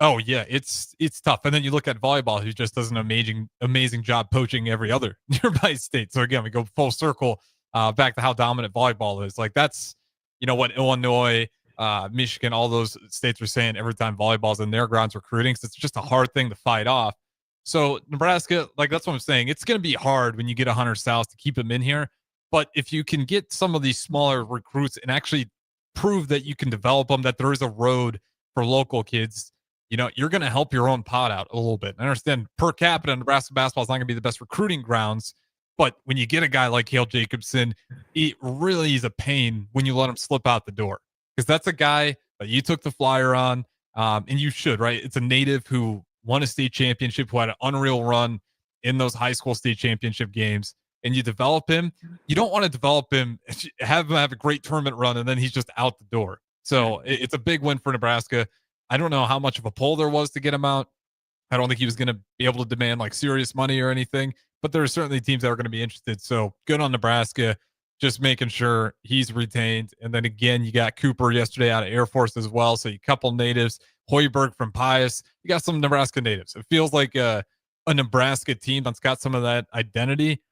Oh yeah, it's tough. And then you look at volleyball, who just does an amazing job poaching every other nearby state. So again, we go full circle back to how dominant volleyball is. Like that's what Illinois, Michigan, all those states are saying every time volleyball's in their grounds recruiting. So it's just a hard thing to fight off. So Nebraska, like that's what I'm saying. It's going to be hard when you get a Hunter South to keep him in here. But if you can get some of these smaller recruits and actually prove that you can develop them, that there is a road for local kids, you're going to help your own pot out a little bit. I understand per capita, Nebraska basketball is not going to be the best recruiting grounds. But when you get a guy like Hale Jacobson, it really is a pain when you let him slip out the door. Because that's a guy that you took the flyer on, and you should, right? It's a native who won a state championship, who had an unreal run in those high school state championship games. And you develop him. You don't want to develop him, have him have a great tournament run, and then he's just out the door. So it's a big win for Nebraska. I don't know how much of a pull there was to get him out. I don't think he was going to be able to demand like serious money or anything, but there are certainly teams that are going to be interested. So good on Nebraska, just making sure he's retained. And then again, you got Cooper yesterday out of Air Force as well. So you couple natives, Hoiberg from Pius. You got some Nebraska natives. It feels like a Nebraska team that's got some of that identity.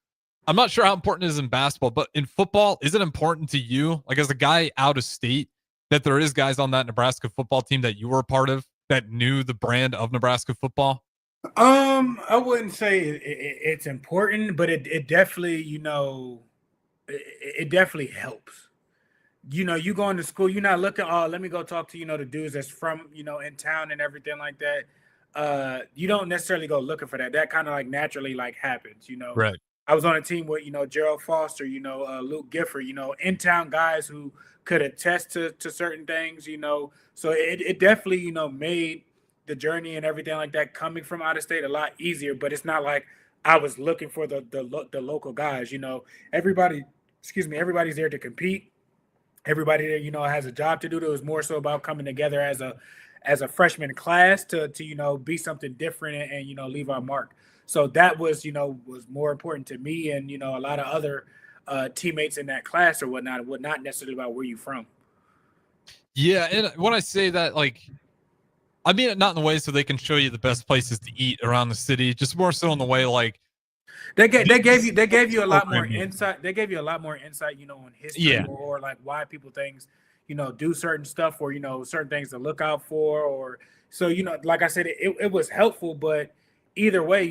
I'm not sure how important it is in basketball, but in football, is it important to you, like as a guy out of state, that there is guys on that Nebraska football team that you were a part of that knew the brand of Nebraska football? I wouldn't say it's important, but it definitely, it definitely helps. You going to school, you're not looking, oh, let me go talk to, the dudes that's from, in town and everything like that. You don't necessarily go looking for that. That kind of like naturally like happens, Right. I was on a team with, Gerald Foster, Luke Gifford, in-town guys who could attest to certain things, So it definitely, made the journey and everything like that coming from out of state a lot easier. But it's not like I was looking for the local guys, everybody's there to compete. Everybody there, has a job to do. It was more so about coming together as a freshman class to be something different and leave our mark. So that was more important to me and, a lot of other teammates in that class or whatnot, not necessarily about where you from. Yeah. And when I say that, like, I mean it not in the way so they can show you the best places to eat around the city, just more so in the way like they gave you a lot more insight. They gave you a lot more insight, on history or like why people things, do certain stuff or, certain things to look out for. Or so, like I said, it was helpful, but either way,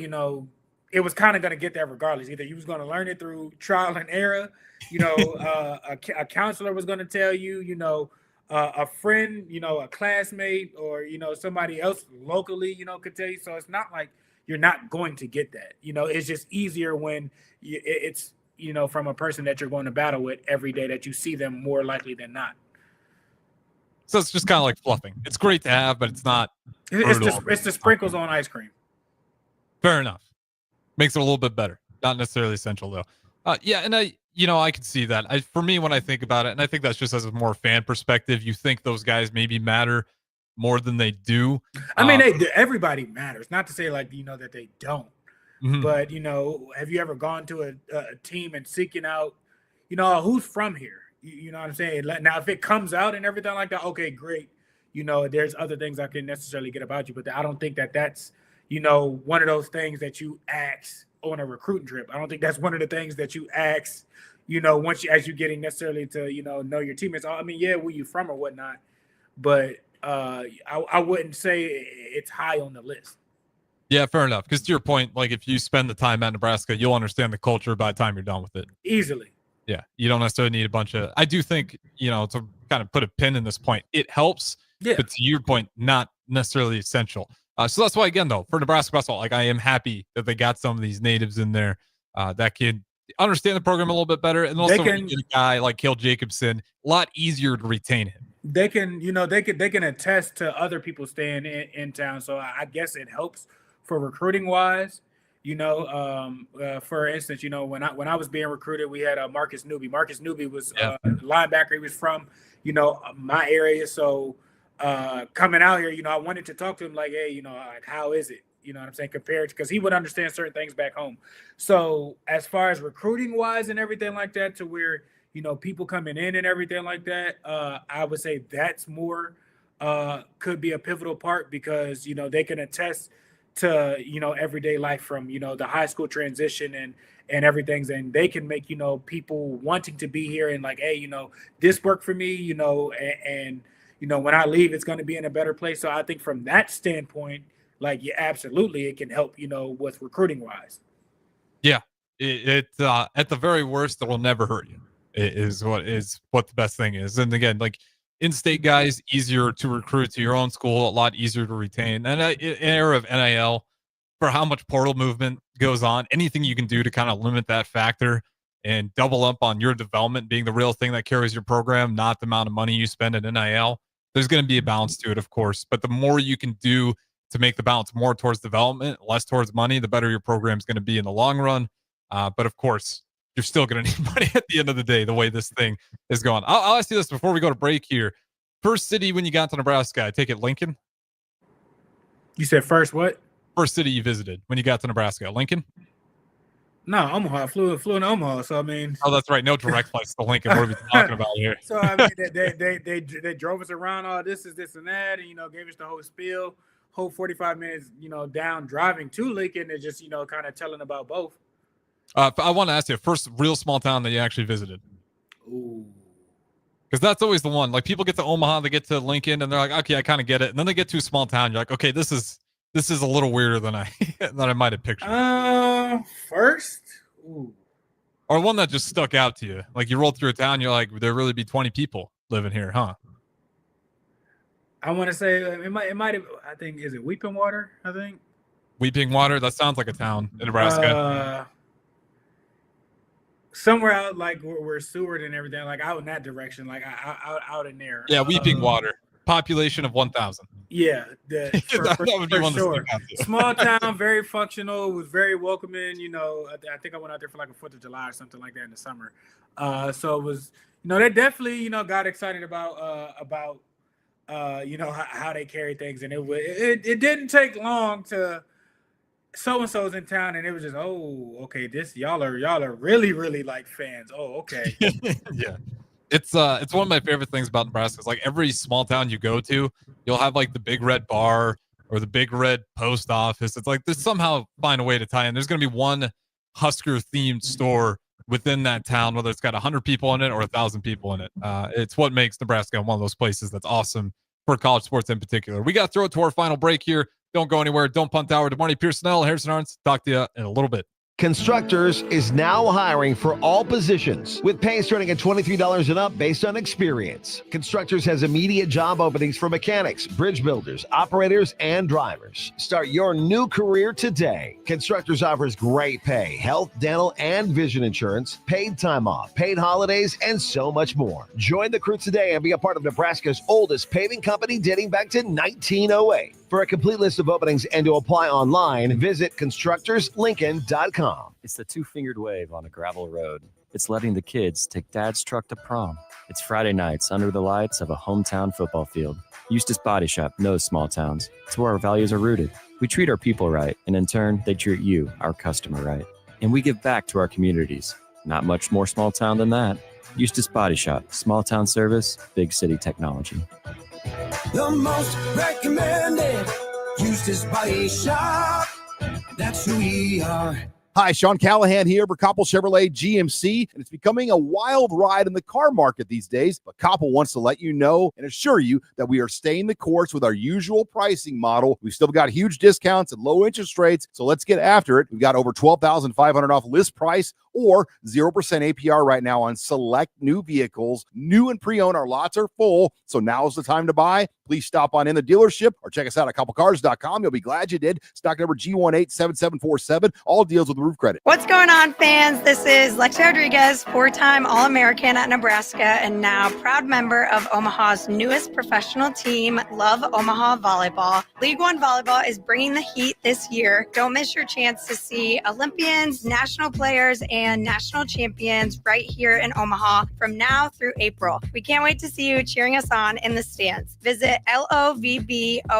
it was kind of going to get there regardless. Either you was going to learn it through trial and error, a counselor was going to tell you, a friend, a classmate or, somebody else locally, could tell you. So it's not like you're not going to get that. It's just easier when it's, from a person that you're going to battle with every day that you see them more likely than not. So it's just kind of like fluffing. It's great to have, but it's not. It's the sprinkles on ice cream. Fair enough. Makes it a little bit better. Not necessarily essential though. Yeah, and I could see that. For me, when I think about it, and I think that's just as a more fan perspective, you think those guys maybe matter more than they do. I mean, everybody matters. Not to say like that they don't. Mm-hmm. But have you ever gone to a team and seeking out, who's from here? You know what I'm saying? Now, if it comes out and everything like that, okay, great. There's other things I can necessarily get about you, but I don't think that's one of those things that you ask on a recruiting trip. I don't think that's one of the things that you ask, as you're getting necessarily to, know your teammates. I mean, yeah, where you from or whatnot, but I wouldn't say it's high on the list. Yeah, fair enough. Because to your point, like if you spend the time at Nebraska, you'll understand the culture by the time you're done with it. Easily. Yeah, you don't necessarily need a bunch of. I do think to kind of put a pin in this point, it helps. Yeah. But to your point, not necessarily essential. So that's why, again, though, for Nebraska basketball, like I am happy that they got some of these natives in there that can understand the program a little bit better, and also when you get a guy like Hale Jacobson, a lot easier to retain him. They can, they can attest to other people staying in town. So I guess it helps for recruiting wise. For instance, when I was being recruited, we had Marcus Newby. Marcus Newby was linebacker. He was from my area, so. Coming out here, I wanted to talk to him like, hey, like, how is it? You know what I'm saying? Compared to, because he would understand certain things back home. So as far as recruiting wise and everything like that, to where, people coming in and everything like that, I would say that's more could be a pivotal part because, they can attest to, everyday life from, the high school transition and everything. And they can make, people wanting to be here and like, hey, this worked for me, and when I leave, it's going to be in a better place. So I think from that standpoint, like, yeah, absolutely, it can help, with recruiting wise. Yeah, it at the very worst, it will never hurt you. Is what the best thing is. And again, like in-state guys, easier to recruit to your own school, a lot easier to retain. And an era of NIL, for how much portal movement goes on, anything you can do to kind of limit that factor and double up on your development being the real thing that carries your program, not the amount of money you spend in NIL. There's going to be a balance to it, of course, but the more you can do to make the balance more towards development, less towards money, the better your program is going to be in the long run. But of course, you're still going to need money at the end of the day, the way this thing is going. I'll ask you this before we go to break here. First city when you got to Nebraska, I take it Lincoln? You said first what? First city you visited when you got to Nebraska, Lincoln? No, Omaha. I flew in Omaha, so I mean. Oh, that's right. No direct flights to Lincoln. What are we talking about here? So I mean, they drove us around. Oh, this is this and that, and gave us the whole spiel. Whole 45 minutes, down driving to Lincoln, and just kind of telling about both. I want to ask you, first real small town that you actually visited. Ooh. Because that's always the one. Like, people get to Omaha, they get to Lincoln, and they're like, okay, I kind of get it. And then they get to a small town. You're like, okay, this is a little weirder than I might have pictured. First, ooh. Or one that just stuck out to you. Like, you rolled through a town, you're like, there really be 20 people living here, huh? I want to say it might have. I think, is it Weeping Water? I think Weeping Water. That sounds like a town in Nebraska. Somewhere out like where Seward and everything, like out in that direction, like out in there. Yeah, Weeping Water. Population of 1,000. Yeah, that would be one sure. to stick out to. Small town, very functional, was very welcoming. I think I went out there for like a 4th of July or something like that in the summer. So it was, they definitely, got excited about how they carry things, and it didn't take long to so-and-so's in town, and it was just, oh, okay, this y'all are really like fans. Oh, okay. Yeah. It's one of my favorite things about Nebraska. Is like every small town you go to, you'll have like the big red bar or the big red post office. It's like there's somehow find a way to tie in. There's going to be one Husker themed store within that town, whether it's got 100 people in it or 1,000 people in it. It's what makes Nebraska one of those places that's awesome for college sports in particular. We got to throw it to our final break here. Don't go anywhere. Don't punt hour. DeMarnie Pierson-El, Harrison Arns. Talk to you in a little bit. Constructors is now hiring for all positions, with pay starting at $23 and up based on experience. Constructors has immediate job openings for mechanics, bridge builders, operators, and drivers. Start your new career today. Constructors offers great pay, health, dental, and vision insurance, paid time off, paid holidays, and so much more. Join the crew today and be a part of Nebraska's oldest paving company dating back to 1908. For a complete list of openings and to apply online, visit constructorslincoln.com. It's the two-fingered wave on a gravel road. It's letting the kids take dad's truck to prom. It's Friday nights under the lights of a hometown football field. Eustace Body Shop knows small towns. It's where our values are rooted. We treat our people right, and in turn, they treat you, our customer, right. And we give back to our communities. Not much more small town than that. Eustace Body Shop, small town service, big city technology. The most recommended Eustace Body Shop. That's who we are. Hi, Sean Callahan here for Koppel Chevrolet GMC, and it's becoming a wild ride in the car market these days, but Koppel wants to let you know and assure you that we are staying the course with our usual pricing model. We've still got huge discounts and low interest rates, so let's get after it. We've got over $12,500 off list price or 0% APR right now on select new vehicles. New and pre-owned, our lots are full, so now's the time to buy. Please stop on in the dealership or check us out at koppelcars.com. You'll be glad you did. Stock number G187747. All deals with roof credit. What's going on, fans? This is Lexi Rodriguez, four-time All-American at Nebraska and now proud member of Omaha's newest professional team, Love Omaha Volleyball. League One Volleyball is bringing the heat this year. Don't miss your chance to see Olympians, national players, and national champions right here in Omaha from now through April. We can't wait to see you cheering us on in the stands. Visit LOVBOMA.com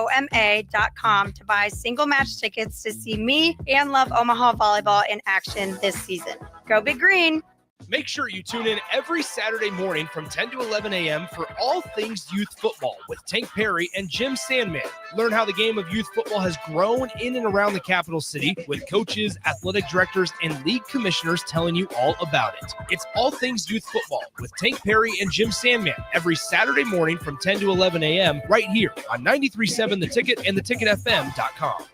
to buy single match tickets to see me and Love Omaha Volleyball in action this season. Go Big Green! Make sure you tune in every Saturday morning from 10 to 11 a.m. for all things youth football with Tank Perry and Jim Sandman. Learn how the game of youth football has grown in and around the capital city with coaches, athletic directors, and league commissioners telling you all about it. It's All Things Youth Football with Tank Perry and Jim Sandman every Saturday morning from 10 to 11 a.m. right here on 93.7 The Ticket and theticketfm.com.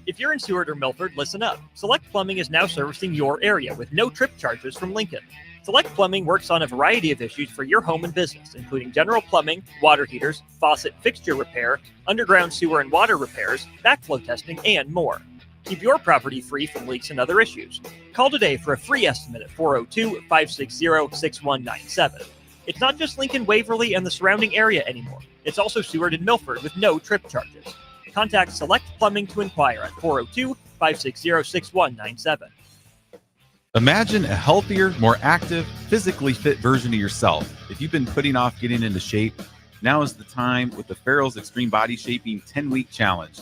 If you're in Seward or Milford, listen up. Select Plumbing is now servicing your area with no trip charges from Lincoln. Select Plumbing works on a variety of issues for your home and business, including general plumbing, water heaters, faucet fixture repair, underground sewer and water repairs, backflow testing, and more. Keep your property free from leaks and other issues. Call today for a free estimate at 402-560-6197. It's not just Lincoln, Waverly, and the surrounding area anymore. It's also Seward and Milford with no trip charges. Contact Select Plumbing to inquire at 402-560-6197. Imagine a healthier, more active, physically fit version of yourself. If you've been putting off getting into shape, now is the time with the Farrell's Extreme Body Shaping 10-Week Challenge.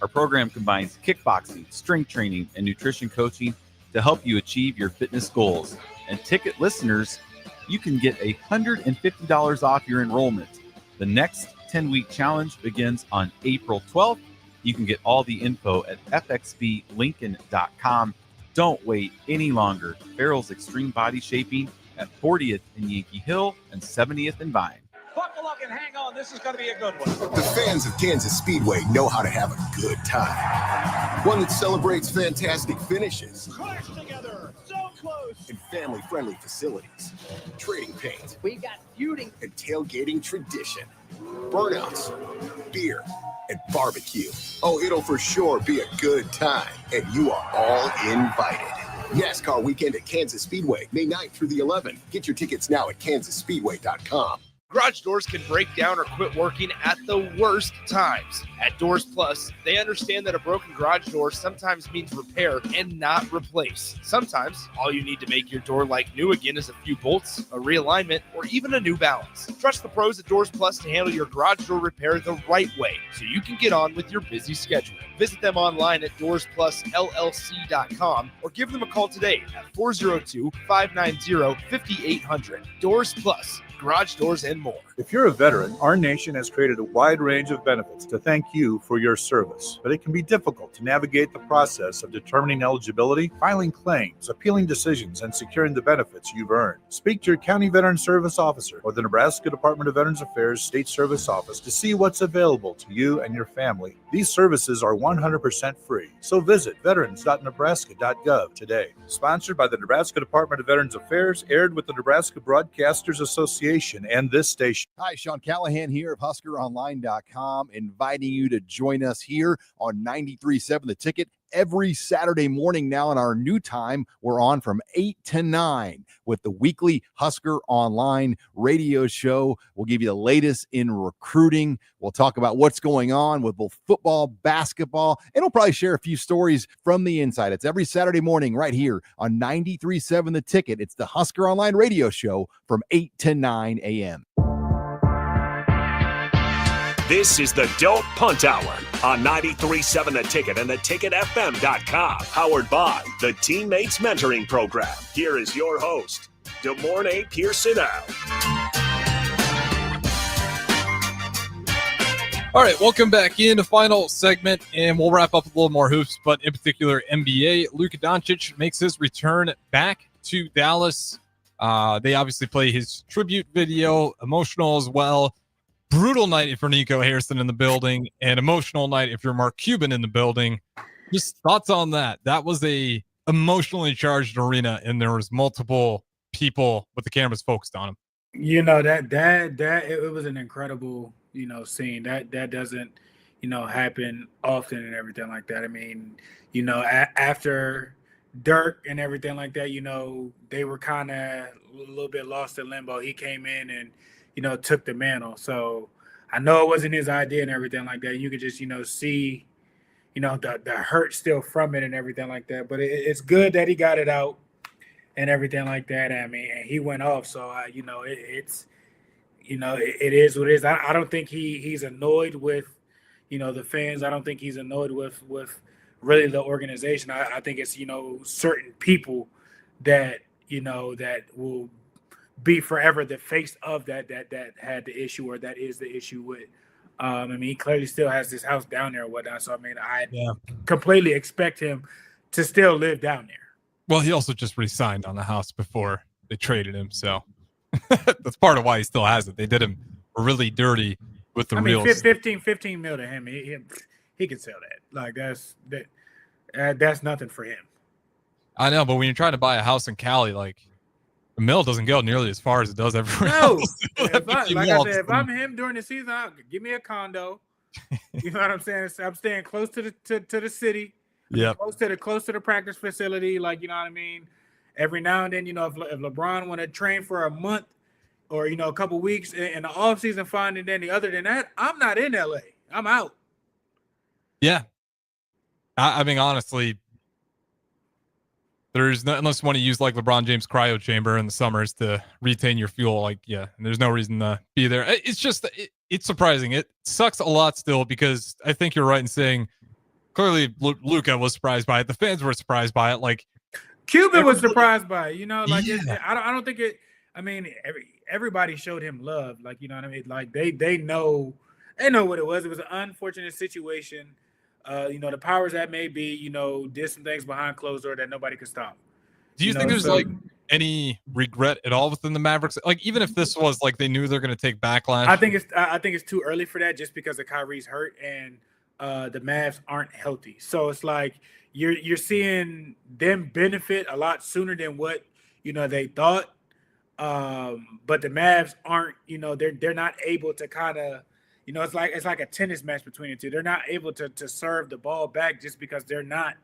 Our program combines kickboxing, strength training, and nutrition coaching to help you achieve your fitness goals. And ticket listeners, you can get $150 off your enrollment. The next 10-week challenge begins on April 12th. You can get all the info at fxblincoln.com. Don't wait any longer. Farrell's Extreme Body Shaping at 40th and Yankee Hill and 70th and Vine. Buckle up and hang on. This is going to be a good one. The fans of Kansas Speedway know how to have a good time. One that celebrates fantastic finishes. Clash together. So close. And family-friendly facilities. Trading paint. We got feuding. And tailgating tradition. Burnouts. Beer. And barbecue. Oh, it'll for sure be a good time. And you are all invited. NASCAR weekend at Kansas Speedway, May 9th through the 11th. Get your tickets now at kansasspeedway.com. Garage doors can break down or quit working at the worst times. At Doors Plus, they understand that a broken garage door sometimes means repair and not replace. Sometimes, all you need to make your door like new again is a few bolts, a realignment, or even a new balance. Trust the pros at Doors Plus to handle your garage door repair the right way so you can get on with your busy schedule. Visit them online at DoorsPlusLLC.com or give them a call today at 402-590-5800. Doors Plus. Garage doors and more. If you're a veteran, our nation has created a wide range of benefits to thank you for your service. But it can be difficult to navigate the process of determining eligibility, filing claims, appealing decisions, and securing the benefits you've earned. Speak to your county veteran service officer or the Nebraska Department of Veterans Affairs State Service Office to see what's available to you and your family. These services are 100% free. So visit veterans.nebraska.gov today. Sponsored by the Nebraska Department of Veterans Affairs, aired with the Nebraska Broadcasters Association and this station. Hi, Sean Callahan here of HuskerOnline.com, inviting you to join us here on 93.7 The Ticket every Saturday morning now. In our new time, we're on from 8 to 9 with the weekly Husker Online radio show. We'll give you the latest in recruiting. We'll talk about what's going on with both football, basketball, and we'll probably share a few stories from the inside. It's every Saturday morning right here on 93.7 The Ticket. It's the Husker Online radio show from 8 to 9 a.m. This is the Don't Punt Hour on 93.7 The Ticket and theticketfm.com. Powered by the Teammates Mentoring Program. Here is your host, DeMornay Pierson-El. All right, welcome back in the final segment, and we'll wrap up a little more hoops, but in particular NBA. Luka Doncic makes his return back to Dallas. They obviously play his tribute video, emotional as well. Brutal night for Nico Harrison in the building, and emotional night if you're Mark Cuban in the building. Just thoughts on that. That was a emotionally charged arena, and there was multiple people with the cameras focused on him. You know, it was an incredible, scene. That doesn't, happen often and everything like that. I mean, after Dirk and everything like that, they were kind of a little bit lost in limbo. He came in and, took the mantle. So I know it wasn't his idea and everything like that. You could just, see, the hurt still from it and everything like that. But it's good that he got it out and everything like that. I mean, and he went off. So, it is what it is. I don't think he's annoyed with, the fans. I don't think he's annoyed with really the organization. I think it's, certain people that, that will be forever the face of that had the issue, or that is the issue with. I mean, he clearly still has this house down there or whatnot. So I mean, I completely expect him to still live down there. Well, he also just re-signed on the house before they traded him, so that's part of why he still has it. They did him really dirty with the real. 15 mil to him. He can sell that. Like that's nothing for him. I know, but when you're trying to buy a house in Cali, like the mill doesn't go nearly as far as it does everywhere else. If I'm him during the season, give me a condo. You know what I'm saying? I'm staying close to the city. Yeah, close to the practice facility. Like, you know what I mean? Every now and then, if LeBron want to train for a month or a couple weeks in the off season, fine. And then other than that, I'm not in LA. I'm out. Yeah, I mean, honestly, there's no, unless you want to use like LeBron James cryo chamber in the summers to retain your fuel. Like, and there's no reason to be there. It's just it's surprising. It sucks a lot still, because I think you're right in saying clearly Luka was surprised by it. The fans were surprised by it. Like Cuban was surprised by it. I don't think it. I mean, everybody showed him love. Like, you know what I mean? Like they know what it was. It was an unfortunate situation. The powers that may be, did some things behind closed door that nobody could stop. Do you think there's like any regret at all within the Mavericks? Like, even if this was like they knew they're going to take backlash. I think it's too early for that, just because of Kyrie's hurt and the Mavs aren't healthy. So it's like you're seeing them benefit a lot sooner than what they thought. But the Mavs aren't. They're not able to kind of. It's like a tennis match between the two. They're not able to serve the ball back just because they're not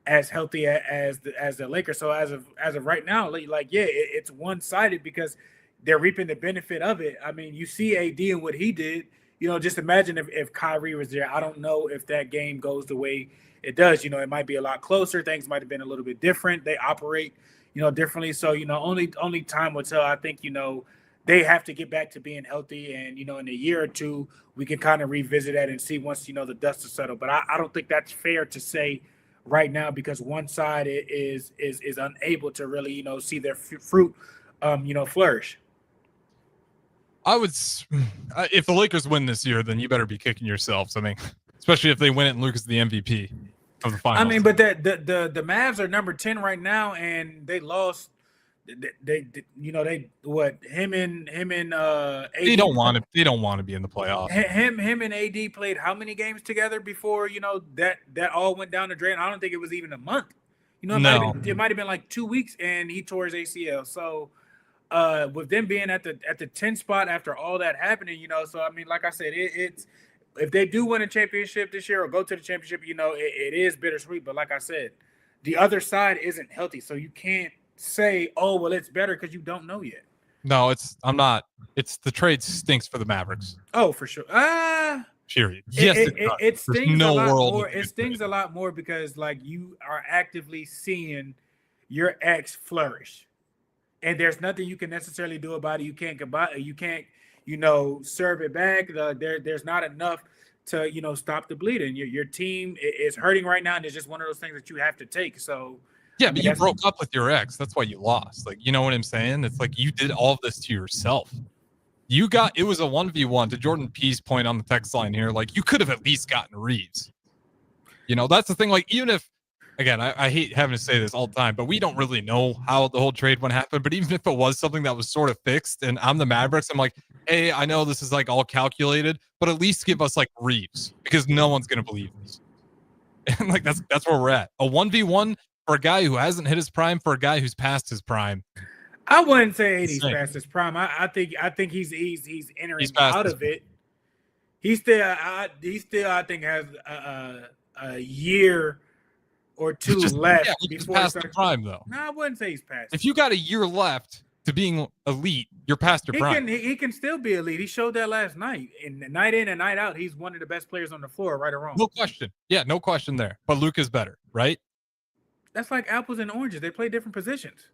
as healthy as the Lakers. So as of right now, it's one-sided because they're reaping the benefit of it. I mean, you see AD and what he did. Just imagine if Kyrie was there. I don't know if that game goes the way it does. It might be a lot closer. Things might have been a little bit different. They operate, differently. So only time will tell. I think they have to get back to being healthy, and in a year or two we can kind of revisit that and see once the dust is settled. But I don't think that's fair to say right now, because one side is unable to really see their fruit flourish. I would, if the Lakers win this year, then you better be kicking yourselves. I mean, especially if they win it and Luka's the MVP of the finals. I mean, but the Mavs are number 10 right now, and they lost. They him and AD, they don't want to be in the playoffs. Him and AD played how many games together before that all went down the drain? I don't think it was even a month. It might have been like 2 weeks, and he tore his ACL. So with them being at the 10 spot after all that happening, so I mean, like I said, it's if they do win a championship this year or go to the championship, it is bittersweet. But like I said, the other side isn't healthy, so you can't say, oh well, it's better, because you don't know yet. No, it's the trade stinks for the Mavericks. Oh, for sure. Period. Yes, it stings a lot more. It stings a lot more because you are actively seeing your ex flourish, and there's nothing you can necessarily do about it. You can't serve it back. There's not enough to stop the bleeding. Your team is hurting right now, and it's just one of those things that you have to take. So. Yeah, but you broke up with your ex. That's why you lost. Like, you know what I'm saying? It's like you did all of this to yourself. It was a 1v1. To Jordan P's point on the text line here, like, you could have at least gotten Reeves. That's the thing. Like, even if, again, I hate having to say this all the time, but we don't really know how the whole trade would happen. But even if it was something that was sort of fixed, and I'm the Mavericks, I'm like, hey, I know this is like all calculated, but at least give us like Reeves, because no one's gonna believe this. And like that's where we're at. A 1v1 for a guy who hasn't hit his prime, for a guy who's past his prime. I wouldn't say AD's past his prime. I think he's entering out of it. He still I think has a year or two left before past the prime, though. No, I wouldn't say he's past. If you got a year left to being elite, you're past your prime. He can still be elite. He showed that last night. And night in and night out, he's one of the best players on the floor, right or wrong. No question. Yeah, no question there. But Luka's better, right? That's like apples and oranges. They play different positions.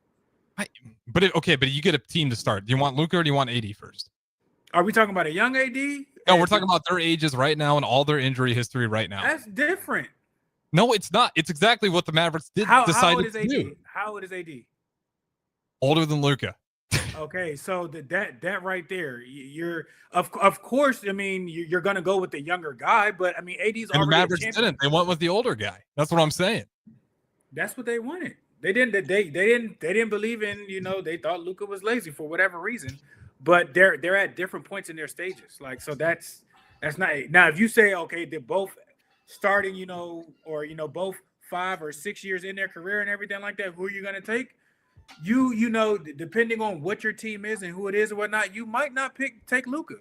But you get a team to start. Do you want Luka or do you want AD first? Are we talking about a young AD? No, we're talking about their ages right now and all their injury history right now. That's different. No, it's not. It's exactly what the Mavericks did decide to do. How old is AD? Older than Luka. Okay, so that right there, you're of course. I mean, you're gonna go with the younger guy, but I mean, AD's And the already a Mavericks champion. didn't. They went with the older guy. That's what I'm saying. That's what they wanted. They didn't believe in, they thought Luka was lazy for whatever reason. But they're at different points in their stages. Like, so that's not now. If you say, okay, they're both starting, or both 5 or 6 years in their career and everything like that, who are you gonna take? Depending on what your team is and who it is and whatnot, you might not take Luka.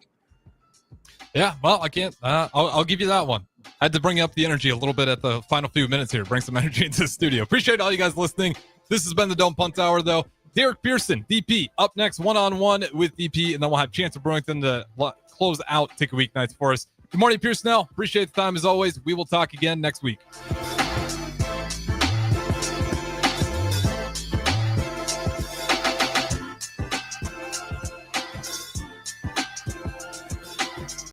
Yeah, well, I can't. I'll give you that one. I had to bring up the energy a little bit at the final few minutes here, bring some energy into the studio. Appreciate all you guys listening. This has been the Don't Punt Hour, though. Derek Pierson, DP, up next, one-on-one with DP, and then we'll have Chance of Brewington to close out Ticket Weeknights for us. Good morning, Pierson-El. Appreciate the time as always. We will talk again next week.